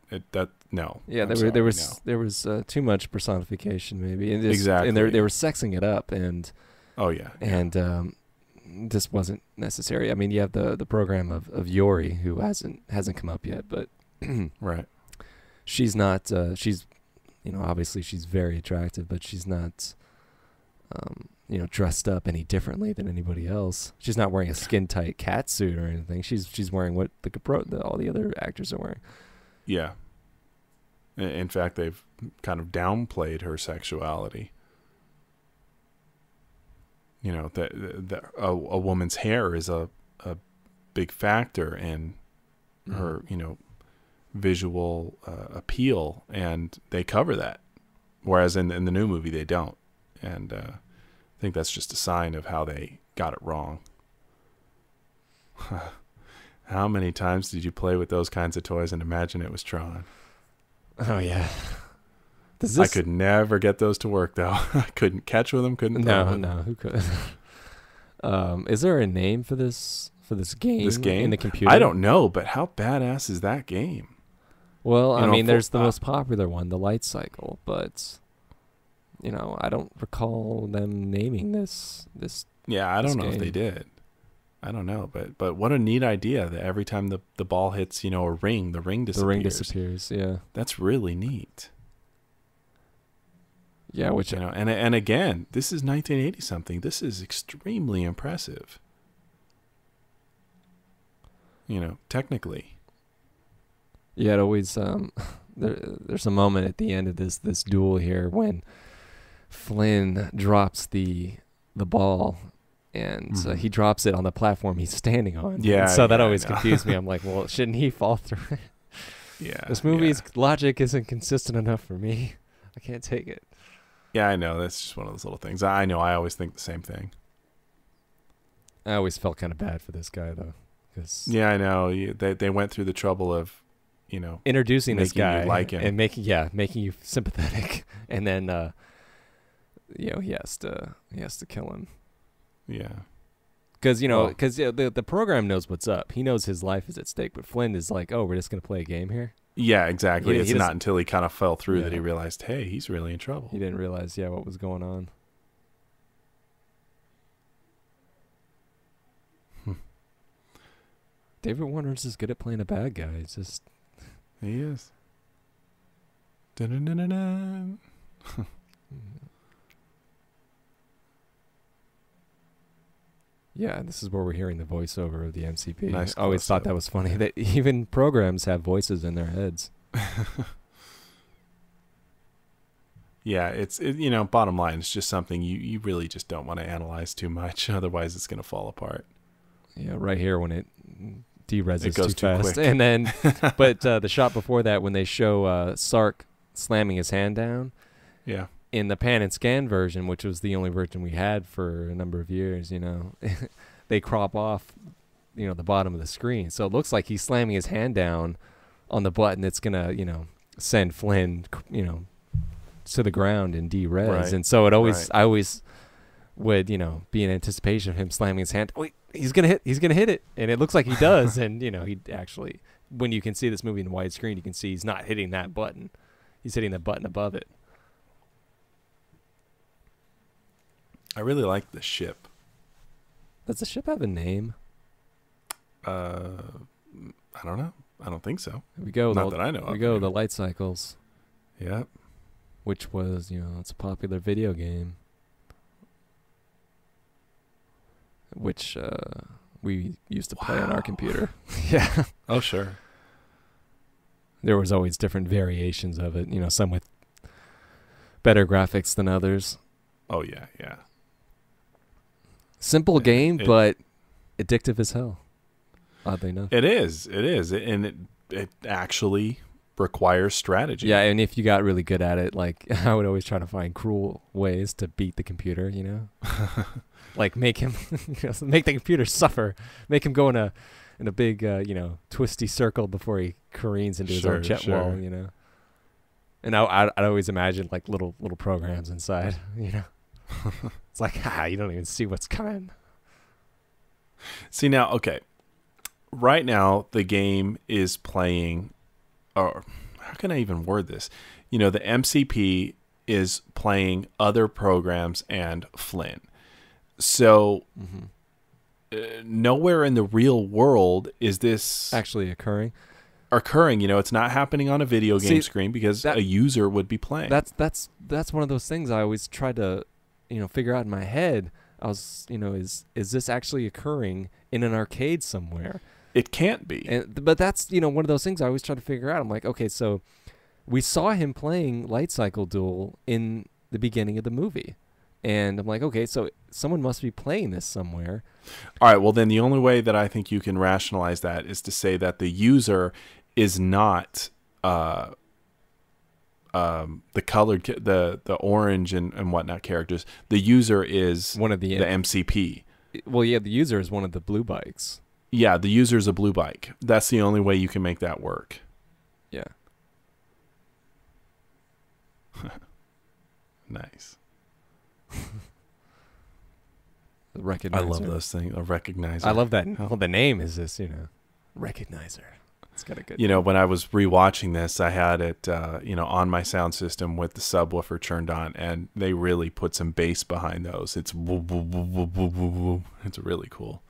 No. Yeah, I'm there was sorry, no. there was too much personification, maybe, and just, Exactly. and they were sexing it up, and Oh yeah. this wasn't necessary. I mean, you have the program of Yori, who hasn't come up yet, but Right. she's not. She's obviously she's very attractive, but she's not dressed up any differently than anybody else. She's not wearing a skin tight cat suit or anything. She's wearing what all the other actors are wearing. Yeah. In fact, they've kind of downplayed her sexuality. That a woman's hair is a big factor in her, visual appeal, and they cover that. Whereas in the new movie, they don't. And I think that's just a sign of how they got it wrong. How many times did you play with those kinds of toys and imagine it was Tron? Oh, yeah. I could never get those to work, though. I couldn't catch with them, couldn't throw them. No, who could? Is there a name for this game? This game? In the computer? I don't know, but how badass is that game? Well, there's the most popular one, the Light Cycle, but I don't recall them naming this. Yeah, I don't know game. if they did. I don't know, but what a neat idea that every time the ball hits, a ring, the ring disappears. The ring disappears, yeah. That's really neat. Yeah, which and again, this is 1980 something. This is extremely impressive. Technically. Yeah, it always there's a moment at the end of this duel here when Flynn drops the ball, and he drops it on the platform he's standing on. Yeah. And so that always confused me. I'm like, well, shouldn't he fall through it? Yeah. This movie's logic isn't consistent enough for me. I can't take it. Yeah, I know. That's just one of those little things. I know. I always think the same thing. I always felt kind of bad for this guy, though. Yeah, I know. They went through the trouble of, introducing this guy you like him. and making you sympathetic, and then he has to kill him. Yeah. Because the program knows what's up. He knows his life is at stake, but Flynn is like, oh, we're just gonna play a game here. Yeah, exactly. It's not until he kind of fell through that he realized, hey, he's really in trouble. He didn't realize, what was going on. David Warner's as good at playing a bad guy. It's just... He is. Dun-dun-dun-dun-dun. Yeah, this is where we're hearing the voiceover of the MCP. Nice. I always thought that was funny, that even programs have voices in their heads. Yeah, it's bottom line, it's just something you really just don't want to analyze too much, otherwise it's going to fall apart. Yeah, right here when it dereses it goes too fast. quick. And then, but the shot before that when they show Sark slamming his hand down. Yeah. In the pan and scan version, which was the only version we had for a number of years, they crop off, the bottom of the screen. So it looks like he's slamming his hand down on the button that's going to, send Flynn, to the ground in D-res. Right. And so I always would, be in anticipation of him slamming his hand. Wait, he's going to hit it. And it looks like he does. And, he actually, when you can see this movie in widescreen, you can see he's not hitting that button. He's hitting the button above it. I really like the ship. Does the ship have a name? I don't know. I don't think so. Here we go. Not that I know of. Here we go. The Light Cycles. Yep. Which was, it's a popular video game. Which we used to play on our computer. Yeah. Oh, sure. There was always different variations of it. Some with better graphics than others. Oh, yeah, yeah. Simple game, but addictive as hell. Oddly enough. It is. And it actually requires strategy. Yeah, and if you got really good at it, like I would always try to find cruel ways to beat the computer, like make him make the computer suffer, make him go in a big twisty circle before he careens into his own jet wall, And I'd always imagine like little programs inside, It's like, you don't even see what's coming. See now, okay. Right now, the game is playing, or how can I even word this? The MCP is playing other programs and Flynn. So nowhere in the real world is this actually occurring. It's not happening on a video game screen because a user would be playing. That's one of those things I always try to figure out in my head. I was, is this actually occurring in an arcade somewhere? It can't be. But that's, one of those things I always try to figure out. I'm like, okay, so we saw him playing Light Cycle Duel in the beginning of the movie. And I'm like, okay, so someone must be playing this somewhere. All right, well, then the only way that I think you can rationalize that is to say that the user is not the colored, the orange and whatnot characters. The user is one of the MCP. Well, yeah, the user is one of the blue bikes. Yeah, the user is a blue bike. That's the only way you can make that work. Yeah. Nice. The recognizer. I love those things. A recognizer. I love that. Well, the name is this, recognizer. It's got a good. When I was rewatching this, I had it, on my sound system with the subwoofer turned on, and they really put some bass behind those. It's woo, woo, woo, woo, woo, woo, woo. It's really cool.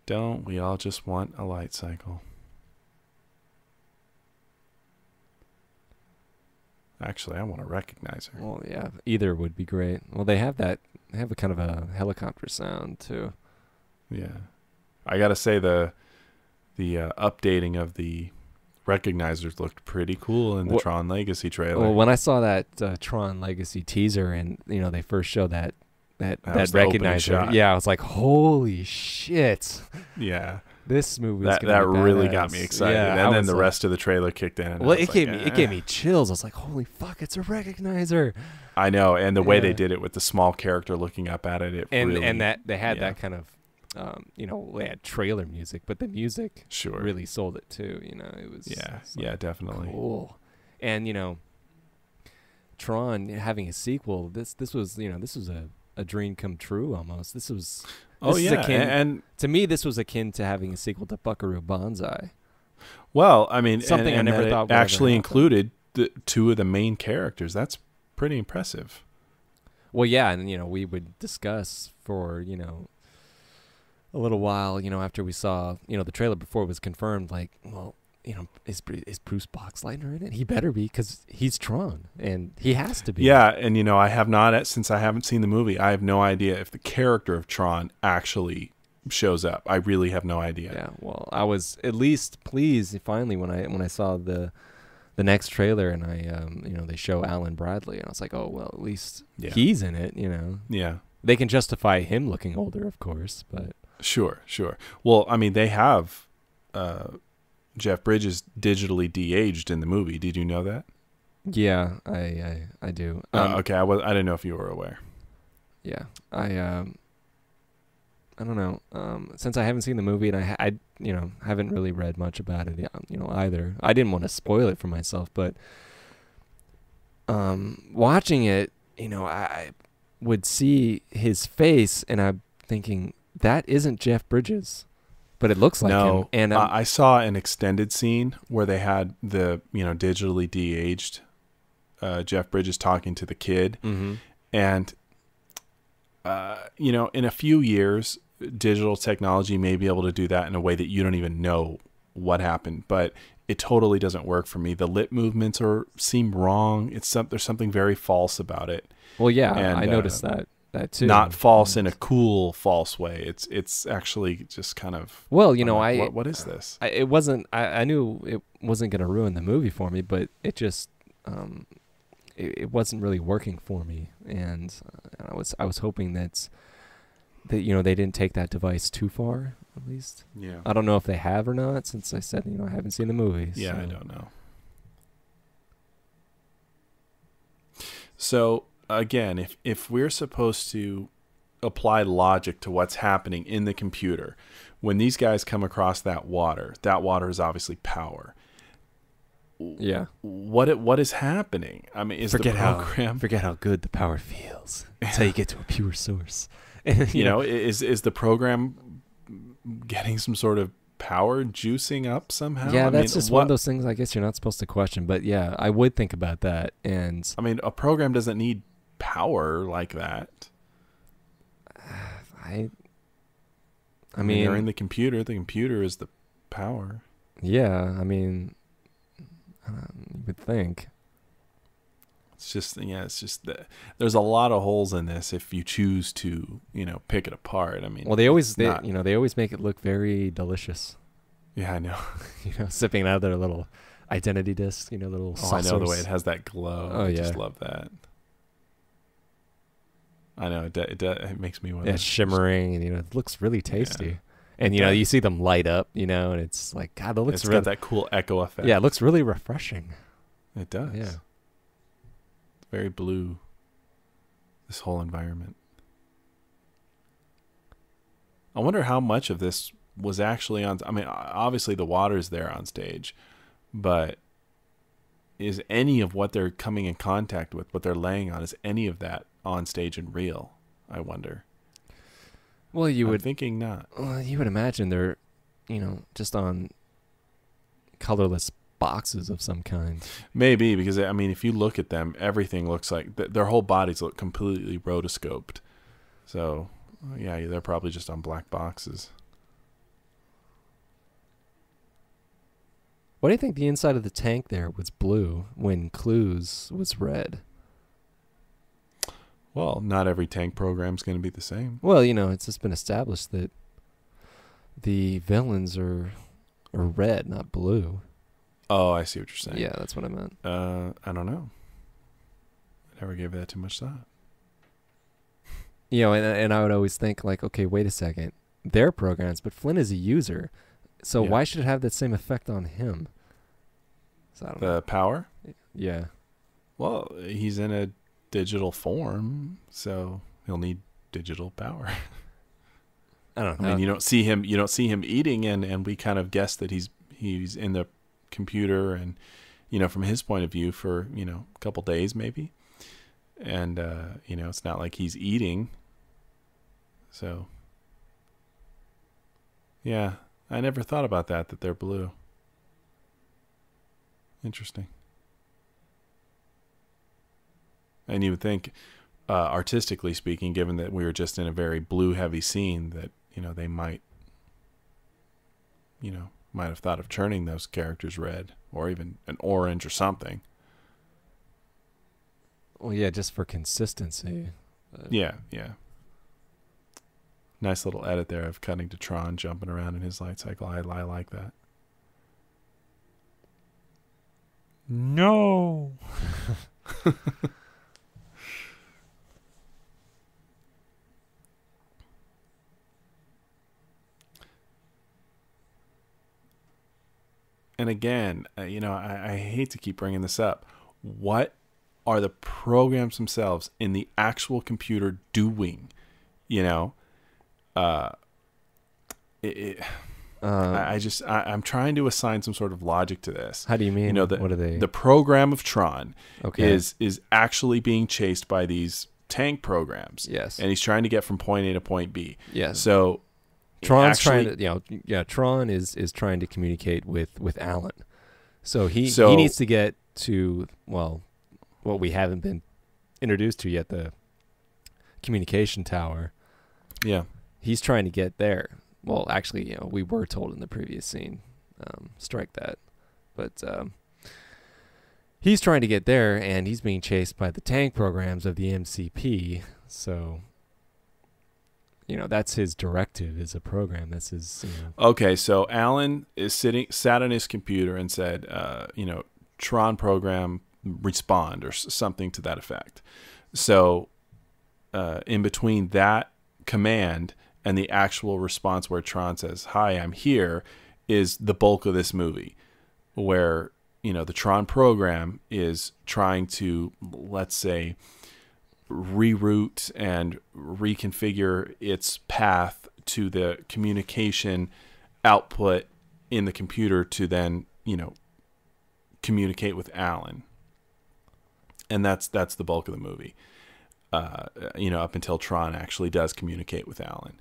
Don't we all just want a light cycle? Actually, I want a recognizer. Well, yeah, either would be great. Well, they have that. They have a kind of a helicopter sound too. Yeah, I gotta say the updating of the recognizers looked pretty cool in the Tron Legacy trailer. Well, when I saw that Tron Legacy teaser and they first showed that recognizer, yeah, I was like, holy shit! Yeah. This movie that really got me excited, yeah, and then the rest of the trailer kicked in. Well, it gave me chills. I was like, "Holy fuck, it's a recognizer!" I know, and the way they did it with the small character looking up at it, and that they had that kind of, they had trailer music, but the music really sold it too. It was definitely cool, and Tron having a sequel. This was a dream come true almost. This was. And to me, this was akin to having a sequel to Buckaroo Banzai. Well, I mean, something I never thought actually included the two of the main characters. That's pretty impressive. Well, yeah, and we would discuss for a little while, after we saw the trailer before it was confirmed. Like, well, is Bruce Boxleitner in it? He better be, because he's Tron, and he has to be. Yeah, and I have not, since I haven't seen the movie, I have no idea if the character of Tron actually shows up. I really have no idea. Yeah, well, I was at least pleased finally when I saw the next trailer and they show Alan Bradley, and I was like, oh well, at least he's in it. Yeah, they can justify him looking older, of course, but sure. Well, I mean, they have. Jeff Bridges digitally de-aged in the movie. Did you know that? Yeah, I do. Okay, I didn't know if you were aware. Yeah, I don't know. Since I haven't seen the movie and I haven't really read much about it, either. I didn't want to spoil it for myself, but watching it, I would see his face and I'm thinking that isn't Jeff Bridges. But it looks like him. And I saw an extended scene where they had the digitally de-aged Jeff Bridges talking to the kid, and in a few years, digital technology may be able to do that in a way that you don't even know what happened. But it totally doesn't work for me. The lip movements seem wrong. There's something very false about it. Well, yeah, and, I noticed that too. Not false in a cool false way. It's actually just kind of. Well, what is this? It wasn't. I knew it wasn't going to ruin the movie for me, but it just it wasn't really working for me, and I was hoping that they didn't take that device too far, at least. Yeah. I don't know if they have or not, since I said I haven't seen the movie. Yeah, so. I don't know. So. Again, if we're supposed to apply logic to what's happening in the computer, when these guys come across that water is obviously power. Yeah. What is happening? I mean, forget how good the power feels. That's how you get to a pure source. Is the program getting some sort of power juicing up somehow? Yeah, that's just one of those things I guess you're not supposed to question. But yeah, I would think about that. And I mean, a program doesn't need power like that. I mean, they're in the computer. The computer is the power. Yeah, I mean, you would think. It's just there's a lot of holes in this if you choose to, pick it apart. I mean, Well, they always make it look very delicious. Yeah, I know. Sipping out of their little identity disc, little saucers. I know the way it has that glow. Oh, I yeah. just love that. I know it makes me want. Yeah, it's shimmering, and it looks really tasty. Yeah. And you see them light up, and it's like, God, it looks. It's got that cool echo effect. Yeah, it looks really refreshing. It does. Yeah. It's very blue. This whole environment. I wonder how much of this was actually on. I mean, obviously the water's there on stage, but is any of what they're coming in contact with, what they're laying on, is any of that on stage and real? I wonder. Well, I'm thinking not. Well, you would imagine they're, just on colorless boxes of some kind. Maybe, because I mean, if you look at them, everything looks like their whole bodies look completely rotoscoped. So, yeah, they're probably just on black boxes. Why do you think the inside of the tank there was blue when Clue's was red? Well, not every tank program's going to be the same. Well, it's just been established that the villains are red, not blue. Oh, I see what you're saying. Yeah, that's what I meant. I don't know. I never gave that too much thought. And I would always think, like, okay, wait a second. They're programs, but Flynn is a user. So why should it have that same effect on him? So I don't know. The power? Yeah. Well, he's in a digital form, so he'll need digital power. I don't know. I mean, you don't see him eating, and we kind of guess that he's in the computer, and from his point of view for a couple days maybe, and it's not like he's eating. So yeah, I never thought about that they're blue. Interesting. And you would think, artistically speaking, given that we were just in a very blue heavy scene, that they might have thought of turning those characters red or even an orange or something. Well, yeah, just for consistency. Yeah. Nice little edit there of cutting to Tron jumping around in his light cycle. I like that. No. And again, I hate to keep bringing this up. What are the programs themselves in the actual computer doing? I'm trying to assign some sort of logic to this. How do you mean? What are they? The program of Tron is actually being chased by these tank programs. Yes. And he's trying to get from point A to point B. Yes. So Tron's trying to, Tron is trying to communicate with Alan. So he needs to get to, well, what we haven't been introduced to yet, the communication tower. Yeah. He's trying to get there. Well, actually, we were told in the previous scene, strike that. But he's trying to get there, and he's being chased by the tank programs of the MCP. So, that's his directive, is a program. That's his. Okay, so Alan sat on his computer and said, Tron program respond, or something to that effect. So, in between that command and the actual response where Tron says, "Hi, I'm here," is the bulk of this movie, where the Tron program is trying to, let's say, reroute and reconfigure its path to the communication output in the computer to then communicate with Alan. And that's the bulk of the movie, up until Tron actually does communicate with Alan.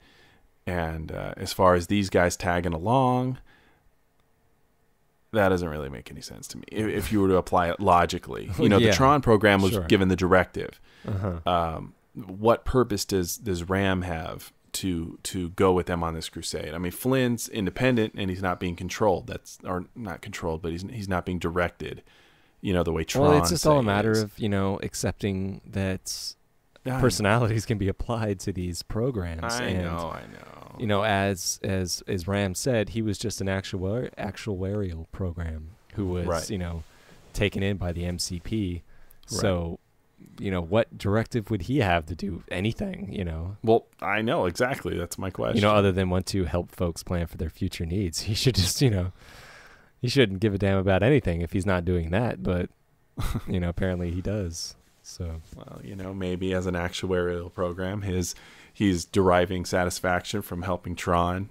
And as far as these guys tagging along, that doesn't really make any sense to me. If you were to apply it logically, the Tron program was given the directive. Uh-huh. What purpose does Ram have to go with them on this crusade? I mean, Flynn's independent and he's not being controlled. Or not controlled, but he's not being directed. the way Tron. Well, it's just all a say matter is. of accepting that Yeah, personalities can be applied to these programs. I and know. as Ram said, he was just an actuarial program who was Right. taken in by the MCP. Right. So, what directive would he have to do anything? Well, I know exactly. That's my question. Other than want to help folks plan for their future needs. He should just, he shouldn't give a damn about anything if he's not doing that. But, apparently he does. So, well, maybe as an actuarial program, he's deriving satisfaction from helping Tron,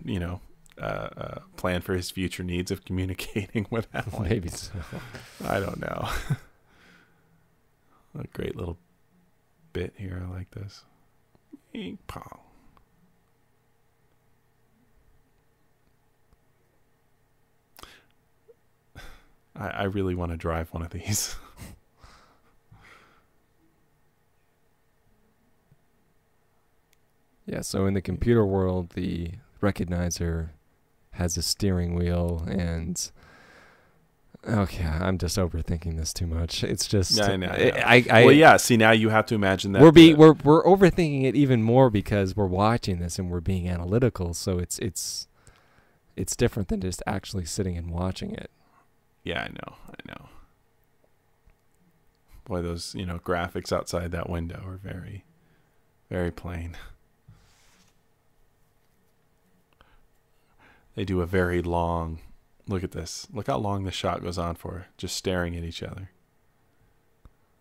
plan for his future needs of communicating with Alec. maybe so. I don't know. A great little bit here. I like this. Ping pong. I really want to drive one of these. Yeah, so in the computer world, the recognizer has a steering wheel, and okay, I'm just overthinking this too much. It's just Yeah, I know. I Well, yeah. See, now you have to imagine that we're overthinking it even more because we're watching this and we're being analytical. So it's different than just actually sitting and watching it. Yeah, I know. Boy, those graphics outside that window are very, very plain. They do a very long. Look at this. Look how long the shot goes on for, just staring at each other.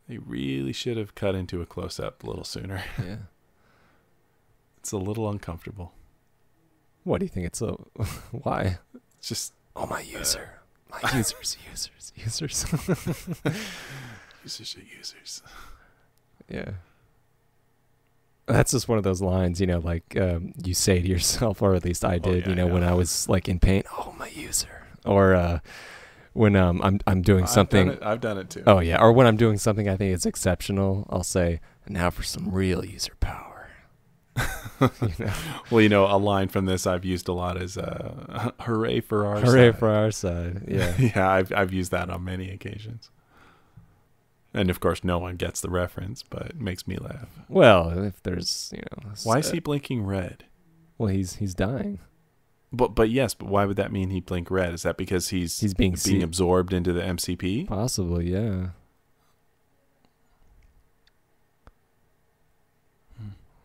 They really should have cut into a close-up a little sooner. Yeah. It's a little uncomfortable. What do you think? It's so? Why? It's just My users. Users are users. Yeah. That's just one of those lines, you say to yourself, or at least I did, yeah, when I was like in pain. Oh, my user. Or when I'm doing something. I've done it too. Oh yeah. Or when I'm doing something I think is exceptional, I'll say, "Now for some real user power." Well, a line from this I've used a lot is "Hooray for our Hooray side." for our side. Yeah. Yeah, I've used that on many occasions. And of course, no one gets the reference, but it makes me laugh. Well, if there's, Why is he blinking red? Well, he's dying. But why would that mean he blink red? Is that because he's being absorbed into the MCP? Possibly, yeah.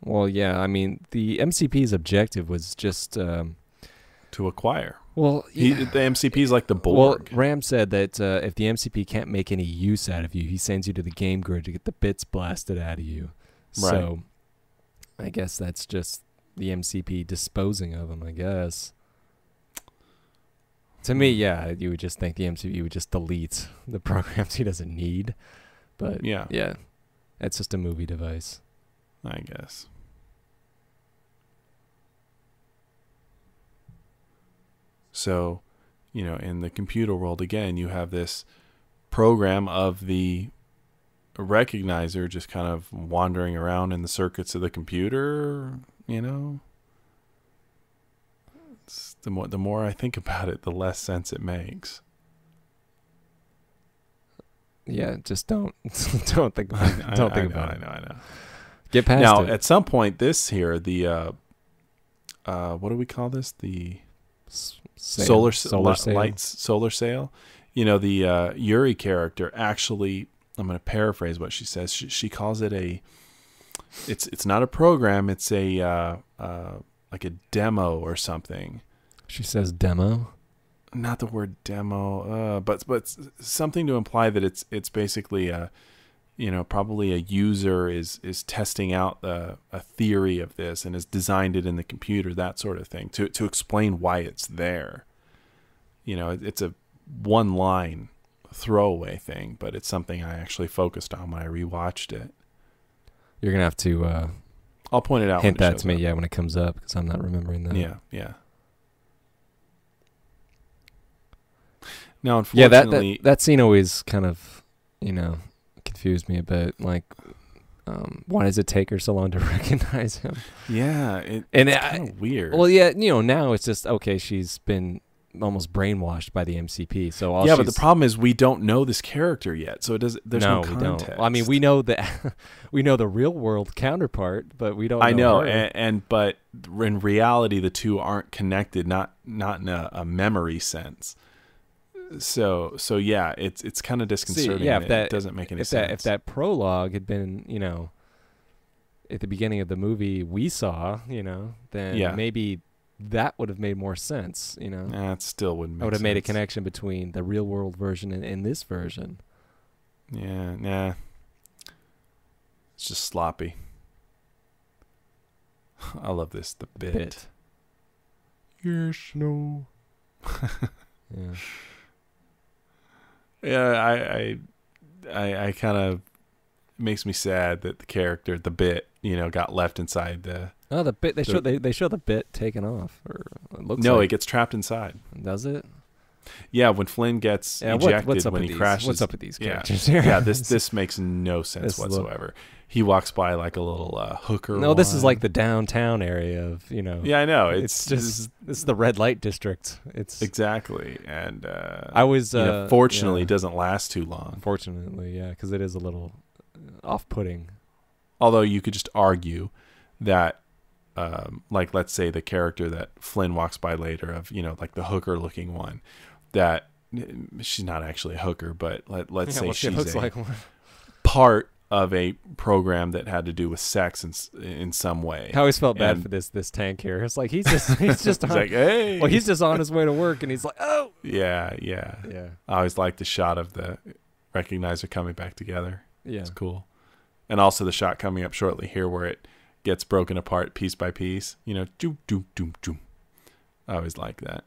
Well, yeah. I mean, the MCP's objective was just To acquire. well, The MCP is like the Borg. Well, Ram said that if the MCP can't make any use out of you, he sends you to the game grid to get the bits blasted out of you. Right. So, I guess that's just the MCP disposing of him, I guess. To me, yeah, you would just think the MCP would just delete the programs he doesn't need. But, yeah, that's just a movie device. I guess. So, in the computer world, again, you have this program of the recognizer just kind of wandering around in the circuits of the computer, It's the more I think about it, the less sense it makes. Yeah, just don't think about it. Don't think about it. I know. Get past Now, it. at some point, this here, the what do we call this? The solar sail. The Yuri character actually, I'm going to paraphrase what she says. She calls it it's not a program. It's a like a demo or something. She says demo. Not the word demo, but something to imply that it's basically probably a user is testing out a theory of this and has designed it in the computer, that sort of thing, to explain why it's there. It's a one line throwaway thing, but it's something I actually focused on when I rewatched it. You're gonna have to I'll point it out. hint that to me, when it comes up, because I'm not remembering that. Yeah. Now, unfortunately, that scene always kind of, confused me a bit. Like, why does it take her so long to recognize him? yeah, it's And kind of weird. Well, yeah, now it's just okay. She's been almost brainwashed by the MCP. So all but the problem is we don't know this character yet, so it does. There's no we context. don't. I mean, we know we know the real world counterpart, but we don't. I know, her. But in reality, the two aren't connected. Not in a memory sense. So yeah, it's kind of disconcerting. If it doesn't make any sense. If that prologue had been, at the beginning of the movie we saw, then maybe that would have made more sense, It still wouldn't make sense. I would have made a connection between the real world version and this version. Yeah, nah. It's just sloppy. I love this, the bit. Yes, no. Yeah. Yeah, I kind of, it makes me sad that the character, the bit, got left inside the... Oh, the bit, they show the bit taken off, or it looks it gets trapped inside. Does it? Yeah, when Flynn gets ejected when he crashes. What's up with these characters? Yeah, this makes no sense whatsoever. He walks by like a little hooker. No, this is like the downtown area of, Yeah, I know. It's just this is the red light district. It's exactly, and I was fortunately it doesn't last too long. Unfortunately, yeah, because it is a little off-putting. Although you could just argue that, like let's say the character that Flynn walks by later of like the hooker-looking one, that she's not actually a hooker, but let's say she's like part of a program that had to do with sex in some way. I always felt bad for this tank here. It's like he's just he's on, like, hey. Well, he's just on his way to work, and he's like, oh. Yeah. I always like the shot of the recognizer coming back together. Yeah, it's cool, and also the shot coming up shortly here where it gets broken apart piece by piece. Doom, doom, doom, doom. I always like that.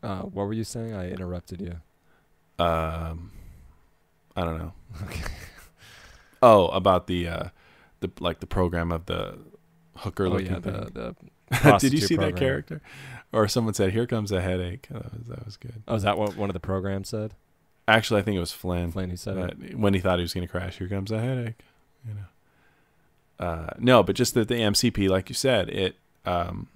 What were you saying? I interrupted you. I don't know. Okay. Oh, about the program of the hooker looking thing. The Did you see program. that character? Or someone said, "Here comes a headache." That was good. Oh, is that what one of the programs said? Actually, I think it was Flynn. Flynn who said it. When he thought he was going to crash, "Here comes a headache." No, but just that the MCP, like you said, it kind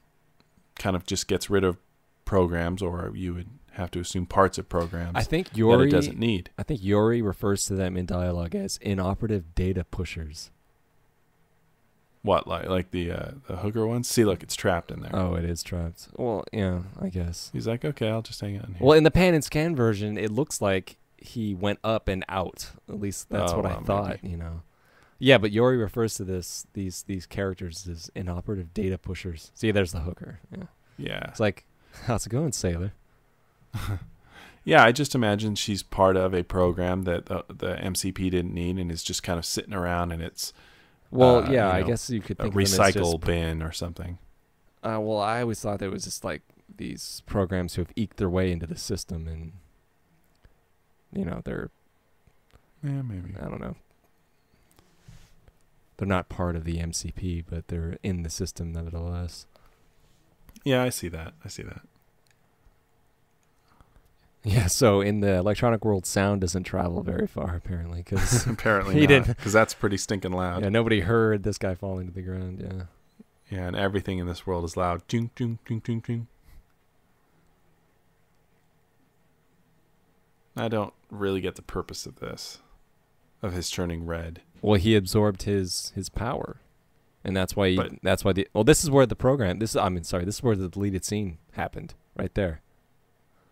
of just gets rid of programs, or you would have to assume parts of programs. I think Yori that it doesn't need. I think Yori refers to them in dialogue as inoperative data pushers. What, like the hooker ones? See, look, it's trapped in there. Oh, it is trapped. Well, yeah, I guess. He's like, okay, I'll just hang out in here. Well, in the pan and scan version, it looks like he went up and out. At least that's what I thought. Maybe. Yeah, but Yori refers to these characters as inoperative data pushers. See, there's the hooker. Yeah. It's like, how's it going, sailor? Yeah, I just imagine she's part of a program that the MCP didn't need and is just kind of sitting around, and it's I guess you could think a of them as recycle bin or something. Well, I always thought that it was just like these programs who have eked their way into the system, and they're maybe, I don't know. They're not part of the MCP, but they're in the system nevertheless. Yeah, I see that. Yeah, so in the electronic world, sound doesn't travel very far, apparently. Cause apparently he not, because that's pretty stinking loud. Yeah, nobody heard this guy falling to the ground, yeah. Yeah, and everything in this world is loud. Ding, ding, ding, ding, ding. I don't really get the purpose of this, of his turning red. Well, he absorbed his power, and that's why this is where the program. This is where the deleted scene happened, right there.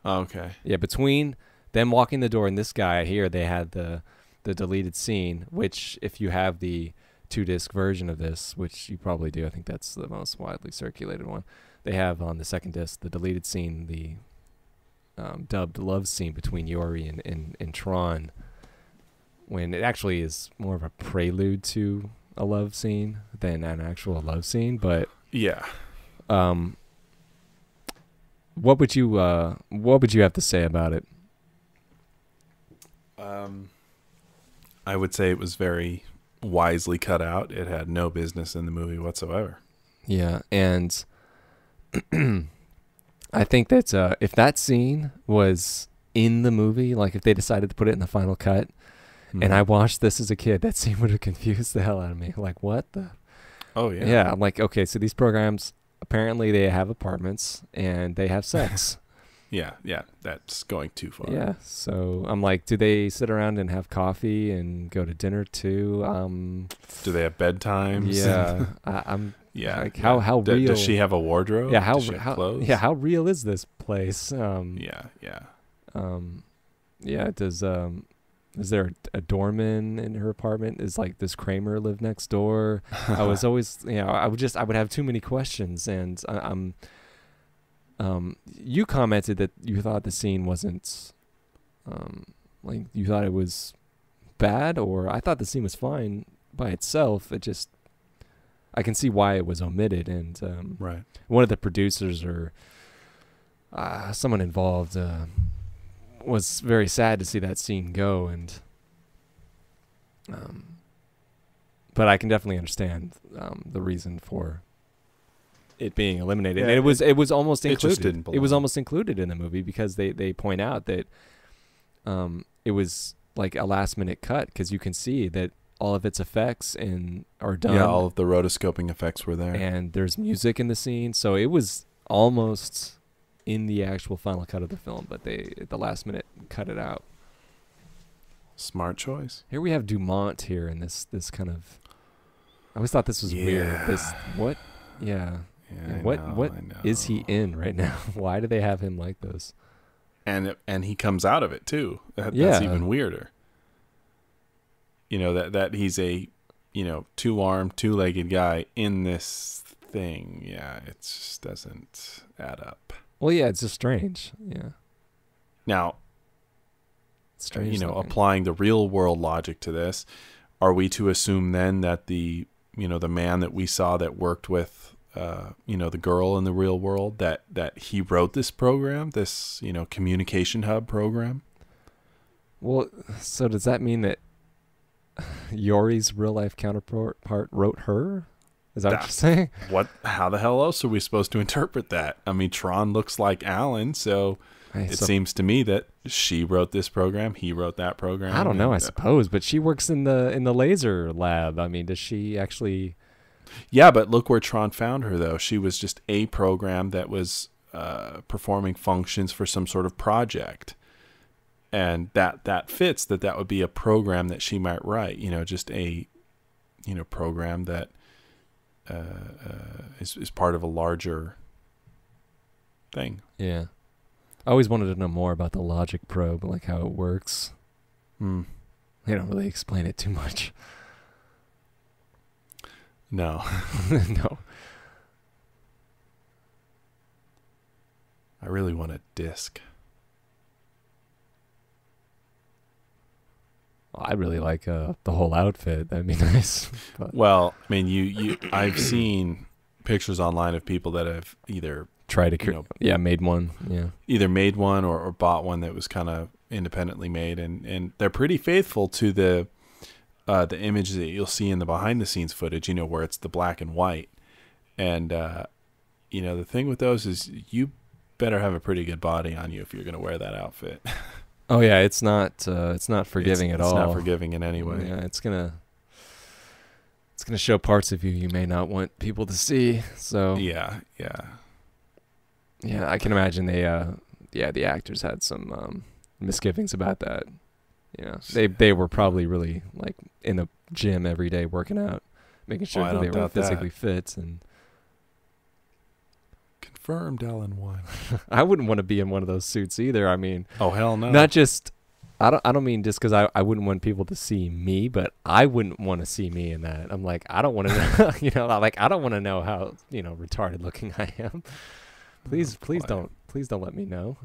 Oh, okay. Yeah, between them walking the door and this guy here, they had the deleted scene. Which, if you have the 2-disc version of this, which you probably do, I think that's the most widely circulated one. They have on the second disc the deleted scene, the dubbed love scene between Yori and Tron, when it actually is more of a prelude to a love scene than an actual love scene. But yeah, what would you have to say about it? I would say it was very wisely cut out. It had no business in the movie whatsoever. Yeah, and I think that if that scene was in the movie, like if they decided to put it in the final cut, and I watched this as a kid, that scene would have confused the hell out of me. Like, what the? Oh, yeah. Yeah, I'm like, okay, so these programs apparently they have apartments and they have sex. Yeah, that's going too far. Yeah. So I'm like, do they sit around and have coffee and go to dinner too? Do they have bedtimes? Yeah. I'm Yeah. like, how real? Does she have a wardrobe? Yeah. Does she have clothes? Yeah. How real is this place? Yeah. Yeah. Is there a doorman in her apartment? Does this Kramer live next door? I was always, I would have too many questions, and you commented that you thought the scene wasn't, you thought it was bad, or I thought the scene was fine by itself. It just, I can see why it was omitted, and right. One of the producers or someone involved was very sad to see that scene go, and but I can definitely understand the reason for it being eliminated. Yeah, And it was almost it included. just didn't belong. It was almost included in the movie because they point out that it was like a last minute cut, because you can see that all of its effects are done. Yeah, all of the rotoscoping effects were there. And there's music in the scene, so it was almost in the actual final cut of the film, but they at the last minute cut it out. Smart choice. Here we have Dumont here in this kind of. I always thought this was weird. This what? Yeah. Yeah, What is he in right now? Why do they have him like this? And he comes out of it too. That's even weirder. That he's a, two-armed, two-legged guy in this thing. Yeah, it just doesn't add up. Well, yeah, it's just strange. Yeah. Now, strange. Applying the real world logic to this, are we to assume then that the man that we saw that worked with, the girl in the real world, that he wrote this program, this, communication hub program? Well, so does that mean that Yori's real life counterpart wrote her? Is that what you're saying? How the hell else are we supposed to interpret that? I mean, Tron looks like Alan, so it seems to me that she wrote this program, he wrote that program. I don't know, I suppose, but she works in the laser lab. I mean, does she actually? Yeah, but look where Tron found her, though. She was just a program that was performing functions for some sort of project. And that fits that would be a program that she might write, just a, program that is part of a larger thing. Yeah. I always wanted to know more about the logic probe, like how it works. They don't really explain it too much. No. No. I really want a disc. I really like the whole outfit. That'd be nice. But well, I mean, I've seen pictures online of people that have either tried to made one. Yeah, either made one or bought one that was kind of independently made, and they're pretty faithful to the image that you'll see in the behind the scenes footage. Where it's the black and white, and the thing with those is you better have a pretty good body on you if you're going to wear that outfit. Oh yeah, it's not forgiving at all. It's not forgiving in any way. Yeah, it's gonna show parts of you may not want people to see. So yeah, I can imagine the actors had some misgivings about that. They were probably really like in the gym every day working out, making sure that they were physically fit. And confirmed, Alan won. I wouldn't want to be in one of those suits either. I mean, oh hell no. Not just. I don't mean just because I wouldn't want people to see me, but I wouldn't want to see me in that. I'm like, I don't want to know, I don't want to know how retarded looking I am. Please don't let me know.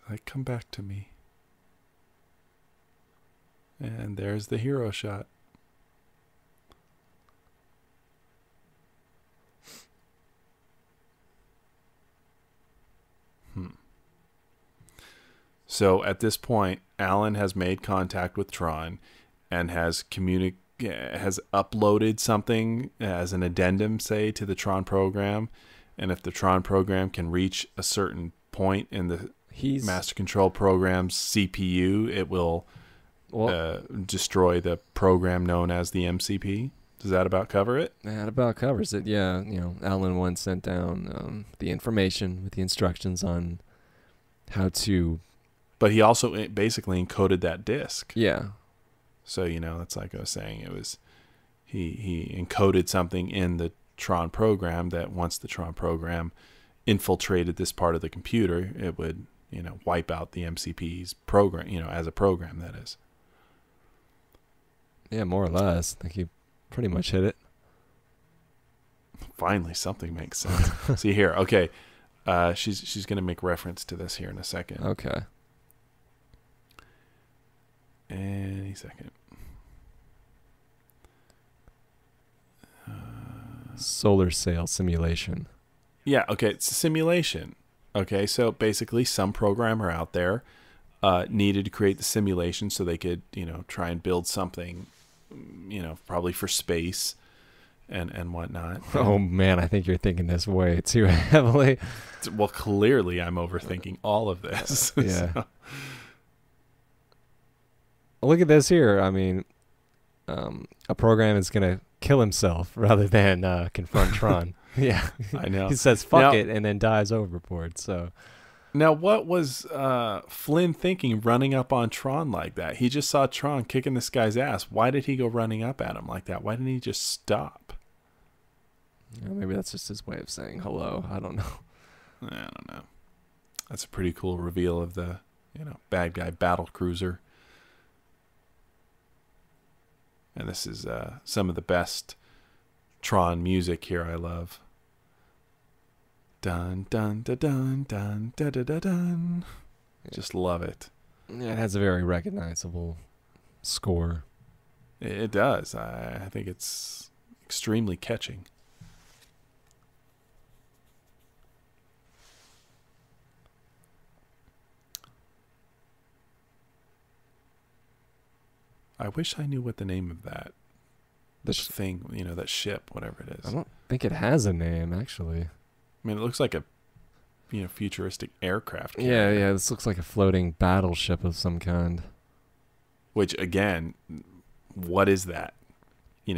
Like, come back to me. And there's the hero shot. So at this point, Alan has made contact with Tron and has uploaded something as an addendum, say, to the Tron program. And if the Tron program can reach a certain point in the Master Control program's CPU, it will destroy the program known as the MCP. Does that about cover it? That about covers it. Yeah, Alan once sent down the information with the instructions on how to. But he also basically encoded that disk. Yeah. So, that's like I was saying. It was he encoded something in the Tron program that once the Tron program infiltrated this part of the computer, it would, wipe out the MCP's program, as a program, that is. Yeah, more or less. I think you pretty much hit it. Finally, something makes sense. See here. Okay. She's going to make reference to this here in a second. Okay. Any second. Solar sail simulation. Yeah, okay, it's a simulation. Okay, so basically some programmer out there needed to create the simulation so they could, try and build something, probably for space and whatnot. Oh, man, I think you're thinking this way too heavily. Well, clearly I'm overthinking all of this. Yeah. So. Look at this here. I mean, a program is going to kill himself rather than confront Tron. Yeah. I know. He says, fuck it, and then dives overboard. So now what was Flynn thinking running up on Tron like that? He just saw Tron kicking this guy's ass. Why did he go running up at him like that? Why didn't he just stop? Maybe that's just his way of saying hello. I don't know. I don't know. That's a pretty cool reveal of the, bad guy battle cruiser. And this is some of the best Tron music here. I love. Dun dun dun dun dun dun dun dun dun. Just love it. Yeah, it has a very recognizable score. It does. I think it's extremely catching. I wish I knew what the name of that thing, that ship, whatever it is. I don't think it has a name, actually. I mean, it looks like a, futuristic aircraft carrier. Yeah. This looks like a floating battleship of some kind. Which, again, what is that? We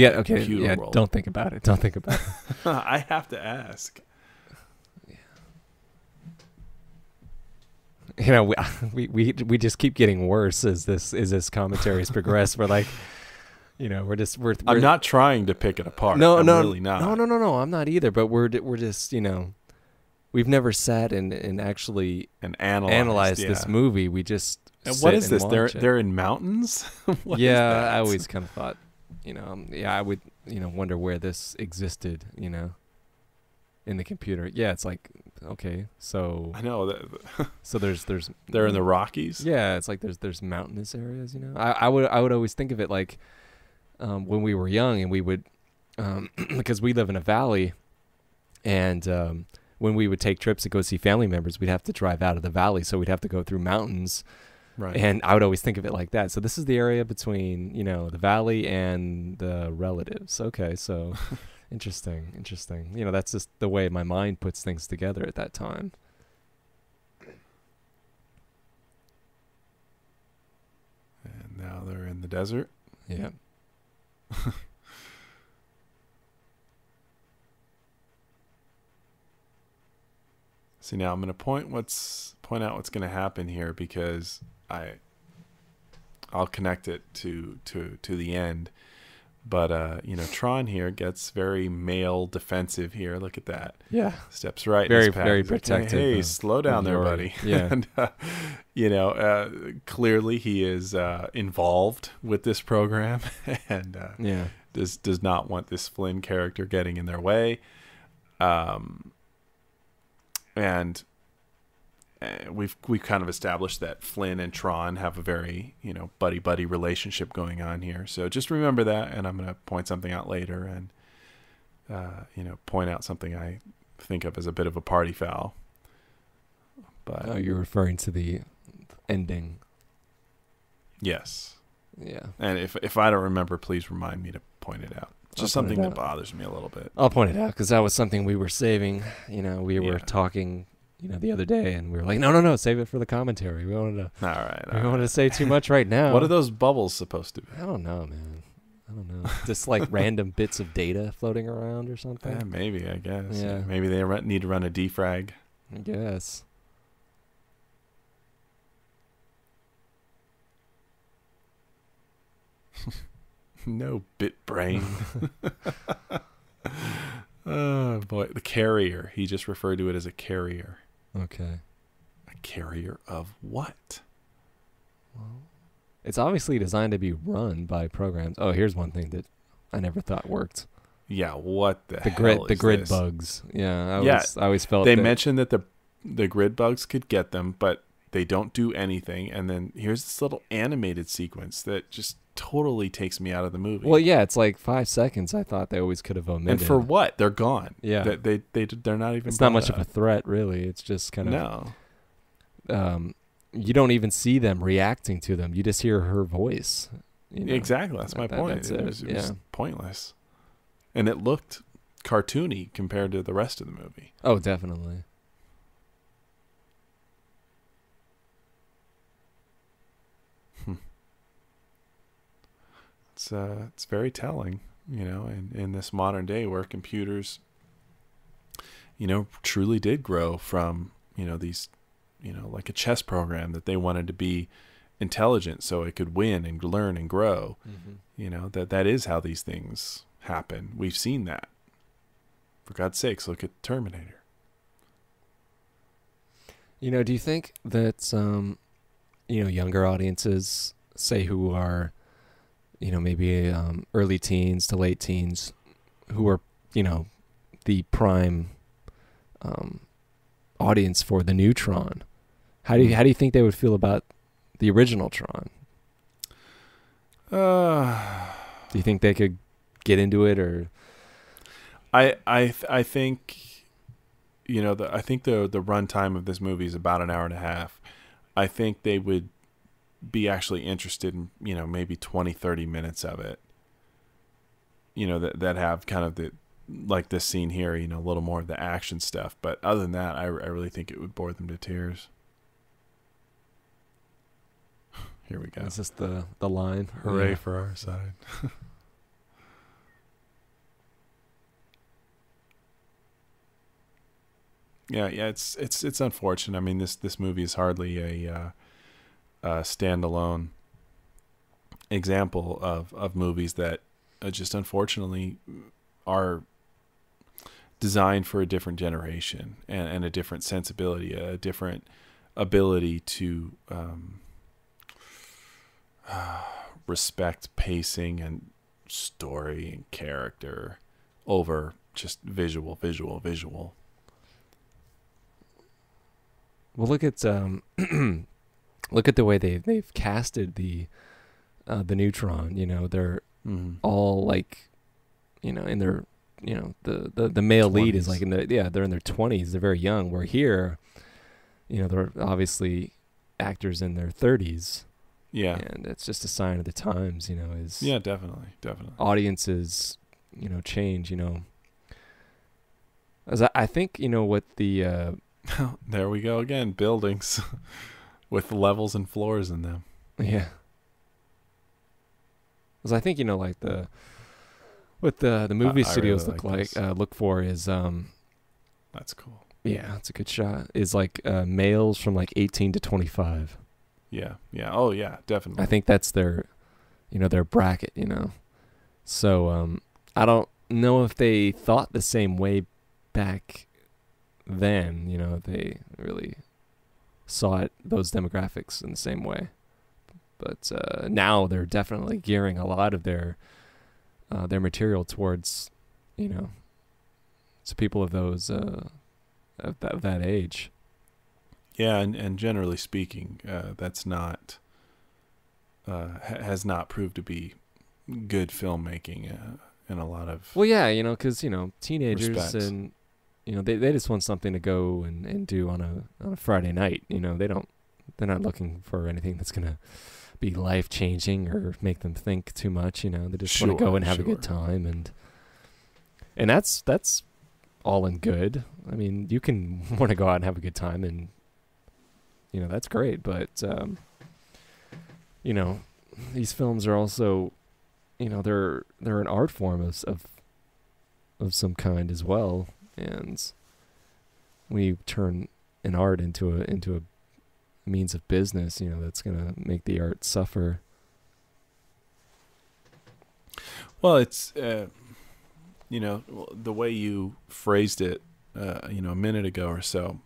got, okay, yeah, world. Don't think about it. I have to ask. We just keep getting worse as this commentaries progress. We're like, we're I'm not trying to pick it apart. No, I'm no, really not. No. I'm not either. But we're just we've never sat and actually analyzed this movie. We just and what is this? They're in mountains. Yeah, I always kind of thought, I would wonder where this existed. In the computer. Yeah, it's like, okay, so I know so there's they're in the Rockies. Yeah, it's like there's mountainous areas. I would always think of it like when we were young and we would because we live in a valley, and when we would take trips to go see family members, we'd have to drive out of the valley, so we'd have to go through mountains. Right. And I would always think of it like that. So this is the area between the valley and the relatives. Okay, so. Interesting. That's just the way my mind puts things together at that time. And now they're in the desert. Yeah. See, now I'm going to point out what's going to happen here, because I'll connect it to the end. But, Tron here gets very male defensive here. Look at that. Yeah. Steps right. Very, in his path. very protective. Hey, slow down there, buddy. Yeah. And, clearly he is involved with this program and does not want this Flynn character getting in their way. And we've kind of established that Flynn and Tron have a very, buddy relationship going on here. So just remember that, and I'm going to point something out later and, point out something I think of as a bit of a party foul. But you're referring to the ending. Yes. Yeah. And if I don't remember, please remind me to point it out. Just something that bothers me a little bit. I'll point it out because that was something we were saving. We were talking the other day, and we were like, no, save it for the commentary. We wanted to. All right. We wanted to say too much right now. What are those bubbles supposed to be? I don't know, man. Just like random bits of data floating around or something. Maybe, I guess. Yeah. Maybe they need to run a defrag. I guess. No bit brain. Oh boy, the carrier. He just referred to it as a carrier. Okay. A carrier of what? Well, it's obviously designed to be run by programs. Oh, here's one thing that I never thought worked. Yeah, what the The hell is grid this? bugs. Yeah, Yeah, I always felt They that, mentioned that the grid bugs could get them, but they don't do anything. And then here's this little animated sequence that just totally takes me out of the movie. Well, yeah, it's like 5 seconds. I thought they always could have omitted. and for what? They're gone. Yeah. They're not even. It's not much brought of a up. threat, really. It's just kind No. of you don't even see them reacting to them. You just hear her voice. You know? Exactly. That's my point. That's It was yeah. pointless, and it looked cartoony compared to the rest of the movie. Oh, definitely. It's very telling, in this modern day where computers, truly did grow from, these, like a chess program that they wanted to be intelligent so it could win and learn and grow. That is how these things happen. We've seen that. For God's sakes, look at Terminator. Do you think that younger audiences, say who are maybe early teens to late teens, who are the prime audience for the new Tron, how do you think they would feel about the original Tron? Do you think they could get into it, or I think I think the runtime of this movie is about an hour and a half. I think they would be actually interested in maybe 20-30 minutes of it, that have kind of the, like this scene here, a little more of the action stuff. But other than that, I really think it would bore them to tears. Here we go. is this the line? Hooray Yeah. for our side. Yeah, it's unfortunate. I mean, this movie is hardly a standalone example of movies that just unfortunately are designed for a different generation and a different sensibility, a different ability to respect pacing and story and character over just visual. Well, look at look at the way they've casted the Neutron. They're all like, in their, the male lead is 20s. like they're in their 20s. They're very young. Where here, they're obviously actors in their 30s. Yeah. And it's just a sign of the times. Is Yeah, definitely. audiences, change. As I think what the There we go again. Buildings with levels and floors in them. yeah. Because I think like what the movie I studios really like this. look for is That's cool. yeah, it's a good shot. Is like males from like 18 to 25. Yeah. Oh, yeah, definitely. I think that's their their bracket. So I don't know if they thought the same way back then. They really saw those demographics in the same way. But now they're definitely gearing a lot of their material towards, to people of those of that age. Yeah, and generally speaking, that's not has not proved to be good filmmaking in a lot of. Well, yeah, because teenagers respects. and they just want something to go and do on a Friday night. They're not looking for anything that's gonna be life changing or make them think too much. They just want to go and have a good time, and that's all in good. I mean, you can want to go out and have a good time, and that's great. But these films are also they're an art form of some kind as well, and when you turn an art into a means of business, that's gonna make the art suffer. Well, it's the way you phrased it, a minute ago or so.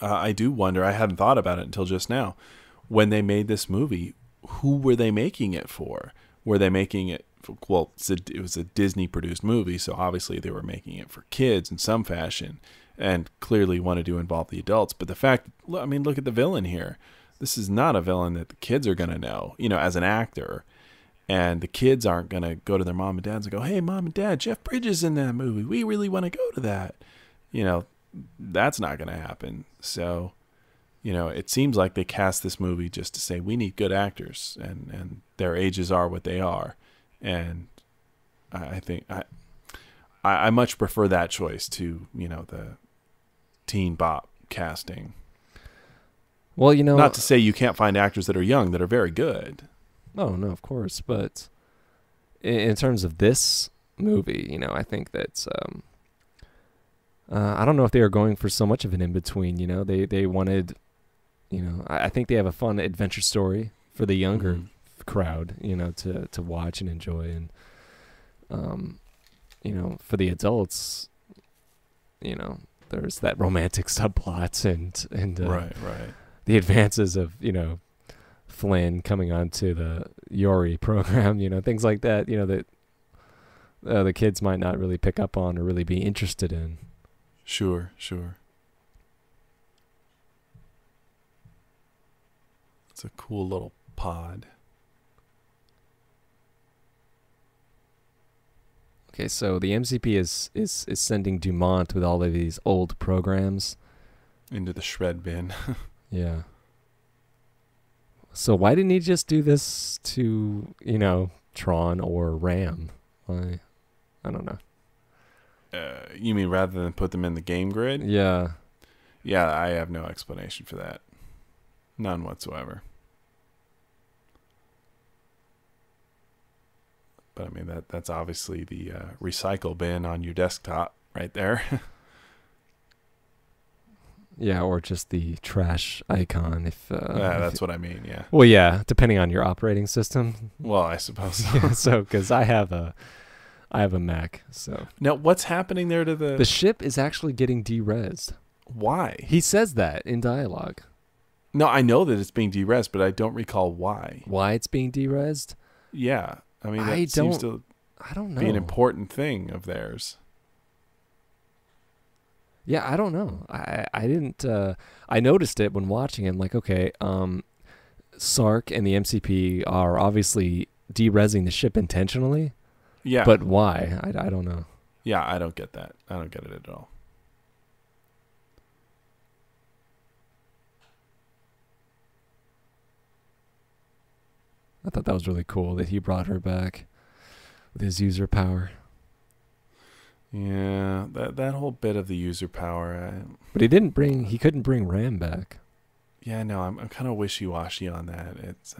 I do wonder. I hadn't thought about it until just now. When they made this movie, who were they making it for? Were they making it? Well, it was a Disney-produced movie, so obviously they were making it for kids in some fashion, and clearly wanted to involve the adults. But the fact, look at the villain here. This is not a villain that the kids are going to know, as an actor. And the kids aren't going to go to their mom and dads and go, hey, Mom and Dad, Jeff Bridges in that movie. We really want to go to that. That's not going to happen. So, it seems like they cast this movie just to say we need good actors, and their ages are what they are. And I think I much prefer that choice to, the teen bop casting. Well, not to say you can't find actors that are young that are very good. Oh, no, of course. But in terms of this movie, I think that I don't know if they were going for so much of an in-between. They wanted, I think they have a fun adventure story for the younger crowd, to watch and enjoy. And, for the adults, there's that romantic subplot and right. the advances of, Flynn coming onto the Yori program, things like that, that the kids might not really pick up on or really be interested in. Sure. It's a cool little pod. Okay, so the MCP is sending Dumont with all of these old programs into the shred bin. Yeah. So why didn't he just do this to, Tron or Ram? Why? I don't know. You mean rather than put them in the game grid? Yeah. Yeah, I have no explanation for that. None whatsoever. But I mean, that's obviously the recycle bin on your desktop right there. Yeah, or just the trash icon if that's what I mean, yeah. Well, yeah, depending on your operating system. Well, I suppose so. Yeah, so cuz I have a Mac, so. Now, what's happening there to the ship is actually getting de-resed. Why? He says that in dialogue. No, I know that it's being de-resed, but I don't recall why. Why it's being de-resed? Yeah. I mean, that seems to be an important thing of theirs. Yeah, I don't know. I didn't. I noticed it when watching it. I'm like, okay, Sark and the MCP are obviously de-resing the ship intentionally. Yeah. But why? I don't know. Yeah, I don't get that. I don't get it at all. I thought that was really cool that he brought her back with his user power. Yeah, that whole bit of the user power. But he couldn't bring Ram back. Yeah, no, I'm kind of wishy-washy on that. It's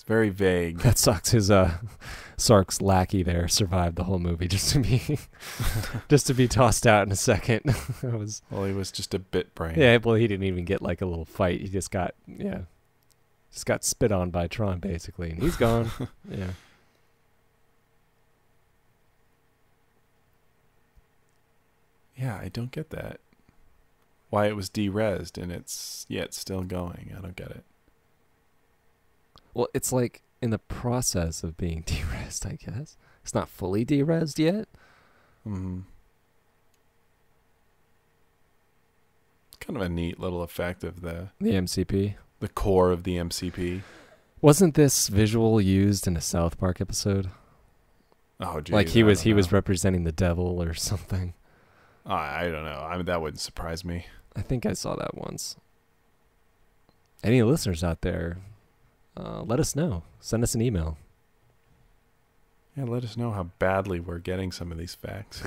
very vague. That sucks. His Sark's lackey there survived the whole movie just to be tossed out in a second. Well, he was just a bit brain. Yeah, well, he didn't even get like a little fight. He just got spit on by Tron basically, and he's gone. Yeah. Yeah, I don't get that. Why it was de-resed and it's still going. I don't get it. Well, it's like in the process of being de-resed, I guess. It's not fully de-resed yet. Mm-hmm. It's kind of a neat little effect of the MCP. The core of the MCP. Wasn't this visual used in a South Park episode? Oh, geez, like he was representing the devil or something. I don't know. I mean, that wouldn't surprise me. I think I saw that once. Any listeners out there, let us know. Send us an email. Yeah, let us know how badly we're getting some of these facts.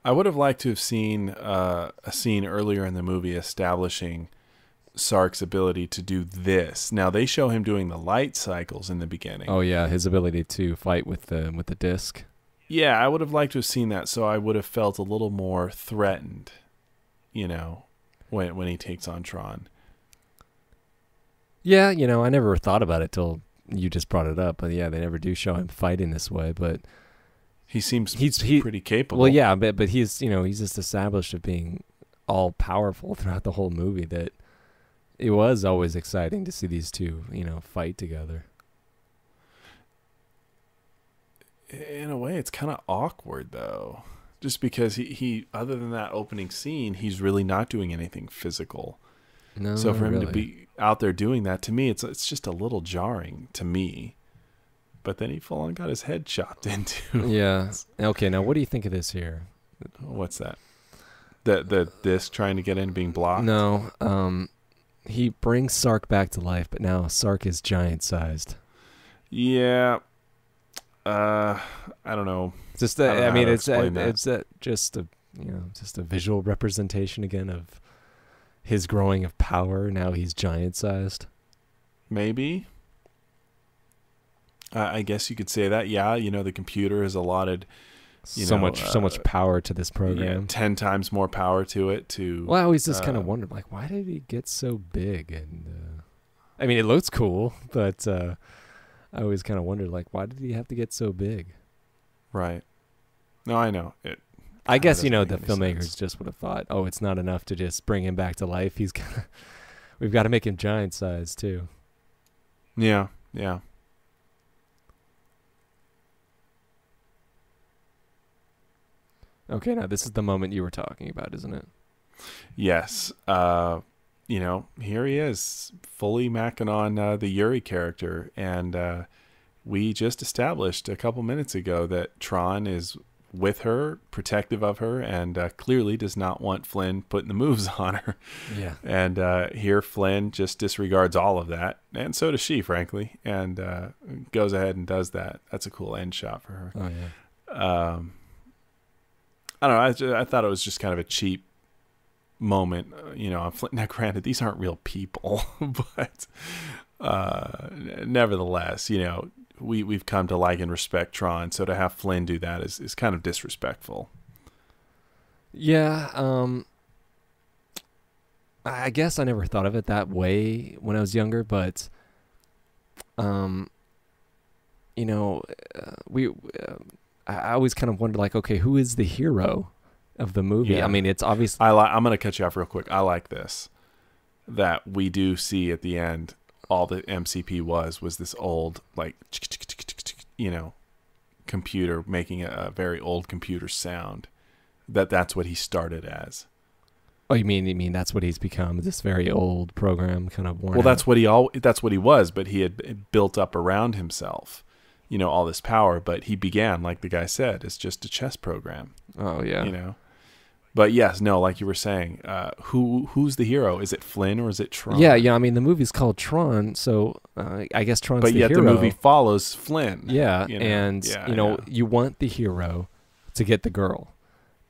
I would have liked to have seen a scene earlier in the movie establishing Sark's ability to do this. Now they show him doing the light cycles in the beginning. Oh yeah, his ability to fight with the disc. Yeah, I would have liked to have seen that, so I would have felt a little more threatened, when he takes on Tron. Yeah, I never thought about it till you just brought it up. But yeah, they never do show him fighting this way. But he seems he's pretty capable. Well, yeah, but he's he's just established of being all powerful throughout the whole movie. That it was always exciting to see these two fight together. In a way, it's kind of awkward though, just because he other than that opening scene, he's really not doing anything physical. No, so for him really. to be out there doing that, to me, it's just a little jarring to me. But then he full on got his head chopped into. Yeah. Okay. Now, what do you think of this here? What's that? The disc trying to get in being blocked? No. He brings Sark back to life, but now Sark is giant sized. Yeah. I don't know. Just just a visual representation again of his growing of power. Now he's giant sized. Maybe. I guess you could say that. Yeah, the computer has allotted so much power to this program. 10 times more power to it. Well, I always just kind of wondered, like, why did he get so big? And I mean, it looks cool, but I always kind of wondered, like, why did he have to get so big? Right. No, I know it. I guess the filmmakers just would have thought, oh, it's not enough to just bring him back to life. We've got to make him giant size too. Yeah. Yeah. Okay, now this is the moment you were talking about, isn't it? Yes. Here he is, fully macking on the Yuri character, and we just established a couple minutes ago that Tron is with her, protective of her, and clearly does not want Flynn putting the moves on her. Yeah. And here Flynn just disregards all of that, and so does she, frankly, and goes ahead and does that. That's a cool end shot for her. Oh, yeah. I don't know. I thought it was just kind of a cheap moment, on Flynn. Now, granted, these aren't real people, but nevertheless, we've come to like and respect Tron. So to have Flynn do that is kind of disrespectful. Yeah. I guess I never thought of it that way when I was younger, but I always kind of wondered, like, okay, who is the hero of the movie? Yeah. I mean, it's obvious. I'm going to cut you off real quick. I like this, that we do see at the end, all the MCP was this old, like, computer making a very old computer sound. That's what he started as. Oh, you mean that's what he's become? This very old program, kind of worn. Well, out. that's what he was, but he had built up around himself, all this power. But he began, like the guy said, as just a chess program. Oh yeah. But yes, no, like you were saying, who's the hero? Is it Flynn or is it Tron? Yeah. I mean, the movie's called Tron, so I guess Tron's the hero. But yet the movie follows Flynn. Yeah, you want the hero to get the girl,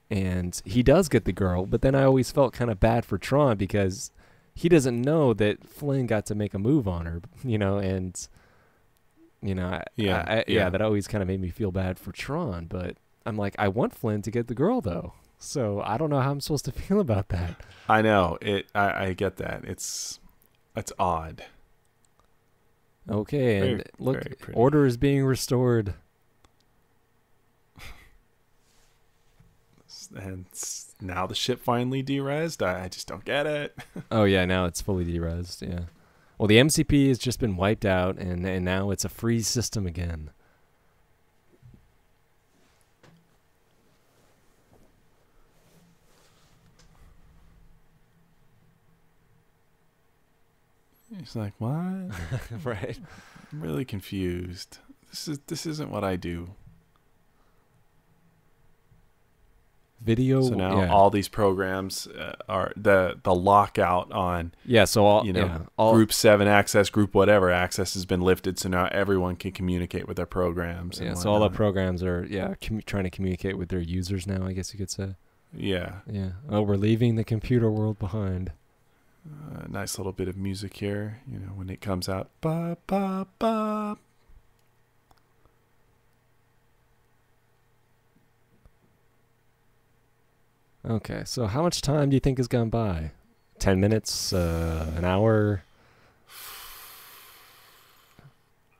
and he does get the girl. But then I always felt kind of bad for Tron because he doesn't know that Flynn got to make a move on her, and that always kind of made me feel bad for Tron. But I'm like, I want Flynn to get the girl though. So I don't know how I'm supposed to feel about that. I know it. I get that. It's odd. Okay, and look, order is being restored. And now the ship finally derezzed. I just don't get it. Oh yeah, now it's fully derezzed. Yeah. Well, the MCP has just been wiped out, and now it's a free system again. He's like, what? Right. I'm really confused. This isn't what I do. Video. So now all these programs are the lockout on So all all Group 7 access, Group whatever access has been lifted. So now everyone can communicate with their programs. Yeah, so all the programs are trying to communicate with their users now, I guess you could say. Yeah. Yeah. Oh, we're leaving the computer world behind. Nice little bit of music here, when it comes out. Ba, ba, ba. Okay, so how much time do you think has gone by? 10 minutes? An hour?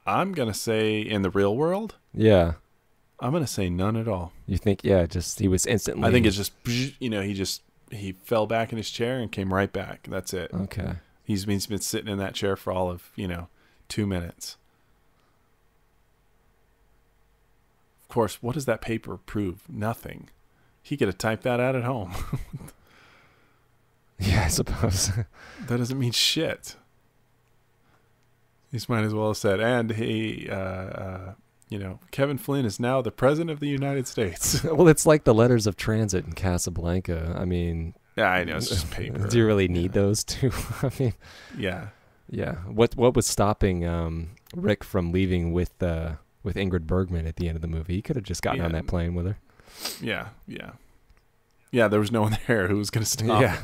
I'm going to say in the real world? Yeah. I'm going to say none at all. You think, just he was instantly... I think it's just, he fell back in his chair and came right back. That's it. Okay. He's been sitting in that chair for all of, 2 minutes. Of course, what does that paper prove? Nothing. He could have typed that out at home. Yeah, I suppose. That doesn't mean shit. He might as well have said, and he, Kevin Flynn is now the president of the United States. Well, it's like the letters of transit in Casablanca. I mean... Yeah, I know, it's just paper. Do you really need those two? I mean... Yeah. Yeah. What was stopping Rick from leaving with Ingrid Bergman at the end of the movie? He could have just gotten on that plane with her. Yeah, yeah. Yeah, there was no one there who was going to stop. Yeah.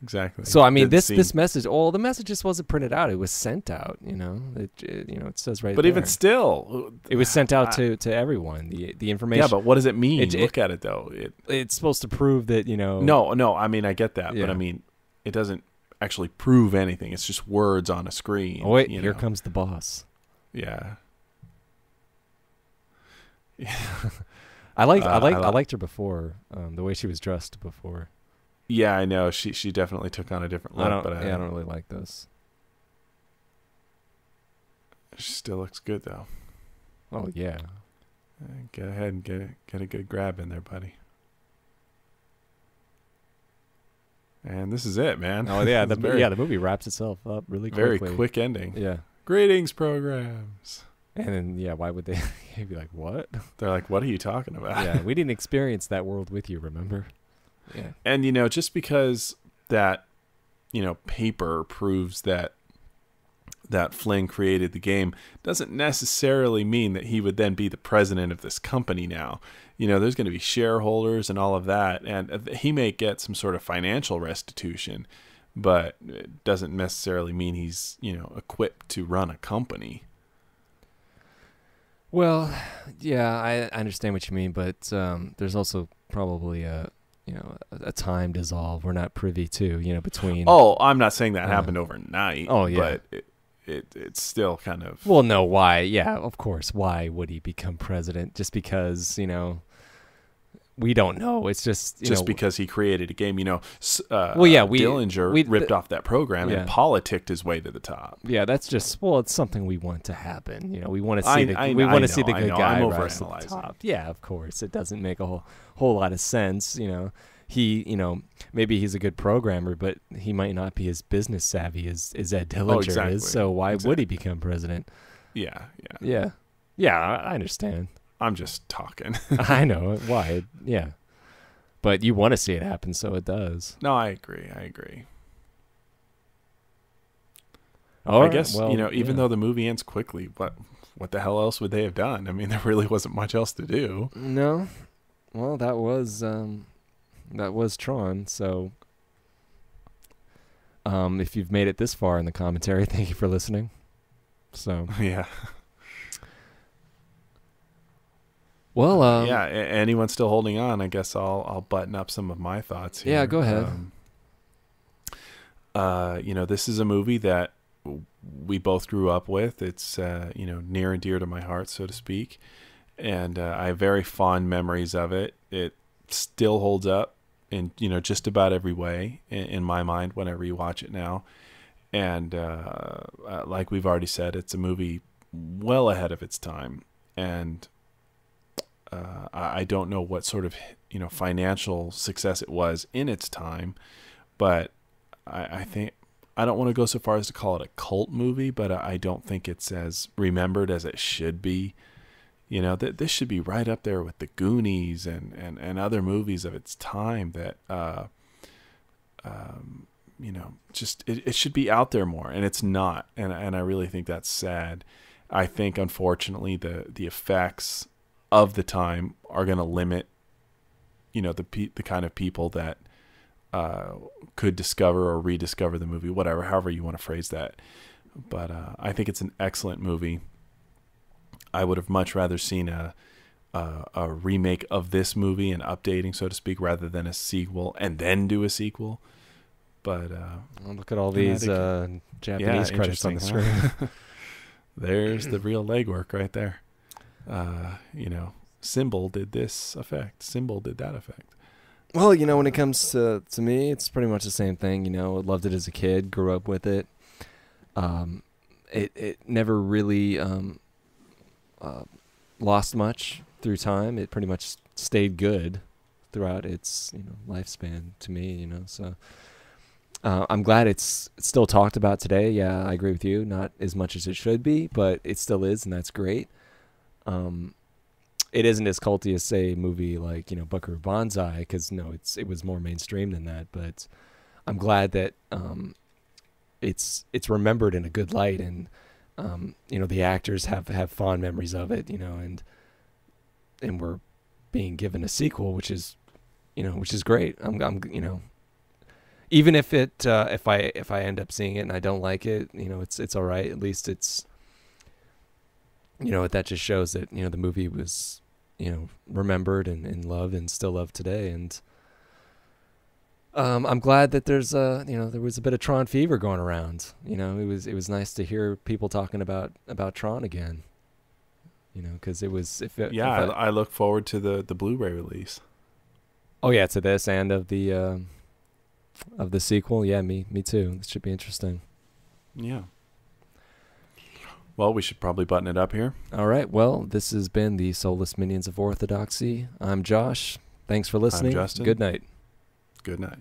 Exactly. So, I mean, this message, the message just wasn't printed out. It was sent out, It says right there. But even still... It was sent out to everyone, the information. Yeah, but what does it mean? Look at it, though. It's supposed to prove that, No, I mean, I get that. Yeah. But, I mean, it doesn't actually prove anything. It's just words on a screen. Oh, wait, here comes the boss. Yeah. I liked her before, the way she was dressed before. Yeah, I know. She definitely took on a different look. I don't really like this. She still looks good, though. Oh, yeah. Get ahead and get a good grab in there, buddy. And this is it, man. Oh, yeah. The movie wraps itself up really quickly. Very quick ending. Yeah. Greetings, programs. And then, why would they be like, what? They're like, what are you talking about? Yeah, we didn't experience that world with you, remember? Yeah. And, just because that, paper proves that Flynn created the game doesn't necessarily mean that he would then be the president of this company now. There's going to be shareholders and all of that. And he may get some sort of financial restitution, but it doesn't necessarily mean he's, equipped to run a company. Well, yeah, I understand what you mean, but there's also probably a time dissolve we're not privy to, between... Oh, I'm not saying that happened overnight. Oh, yeah. But it's still kind of... Well, no, why? Yeah, of course. Why would he become president? Just because, we don't know. It's just... because he created a game, Dillinger ripped off that program and politicked his way to the top. Yeah, that's just... Well, it's something we want to happen. We want to see the good guy rise to the top. Yeah, of course. It doesn't make a whole lot of sense, He, maybe he's a good programmer, but he might not be as business savvy as Ed Dillinger is. So why would he become president? Yeah. Yeah, I understand. I'm just talking. I know. Why? Yeah. But you want to see it happen, so it does. No, I agree. All right. I guess, even though the movie ends quickly, what the hell else would they have done? I mean, there really wasn't much else to do. No. Well, that was Tron, so if you've made it this far in the commentary, thank you for listening. So yeah. Well, anyone still holding on, I guess I'll button up some of my thoughts here. Yeah, go ahead. This is a movie that we both grew up with. It's near and dear to my heart, so to speak, and I have very fond memories of it. It still holds up in just about every way in my mind whenever you watch it now. And like we've already said, it's a movie well ahead of its time, and I don't know what sort of financial success it was in its time, but I think I don't want to go so far as to call it a cult movie, but I don't think it's as remembered as it should be. You know, this should be right up there with the Goonies and other movies of its time that, you know, just it should be out there more, and it's not. And I really think that's sad. I think, unfortunately, the effects of the time are going to limit, you know, the kind of people that could discover or rediscover the movie, whatever, however you want to phrase that. But I think it's an excellent movie. I would have much rather seen a remake of this movie and updating, so to speak, rather than a sequel and then do a sequel. But well, look at all these Japanese credits on the screen. Huh? There's the real legwork right there. You know, Symbol did this effect. Symbol did that effect. Well, you know, when it comes to me, it's pretty much the same thing. You know, loved it as a kid, grew up with it. It never really lost much through time. It pretty much stayed good throughout its, you know, lifespan to me, you know. So I'm glad it's still talked about today. Yeah, I agree with you. Not as much as it should be, but it still is, and that's great. It isn't as culty as, say, a movie like, you know, Buckaroo Banzai, because no, it was more mainstream than that. But I'm glad that it's remembered in a good light, and you know, the actors have fond memories of it, you know, and we're being given a sequel, which is great. I'm you know, even if it if I end up seeing it and I don't like it, you know, it's all right. At least it's, you know, that just shows that, you know, the movie was, you know, remembered and loved and still loved today. And I'm glad that there's you know, there was a bit of Tron fever going around. You know, it was nice to hear people talking about Tron again. You know, because it was I look forward to the Blu-ray release. Oh yeah, to this and of the sequel. Yeah, me too. This should be interesting. Yeah. Well, we should probably button it up here. All right. Well, this has been the Soulless Minions of Orthodoxy. I'm Josh. Thanks for listening. I'm Justin. Good night. Good night.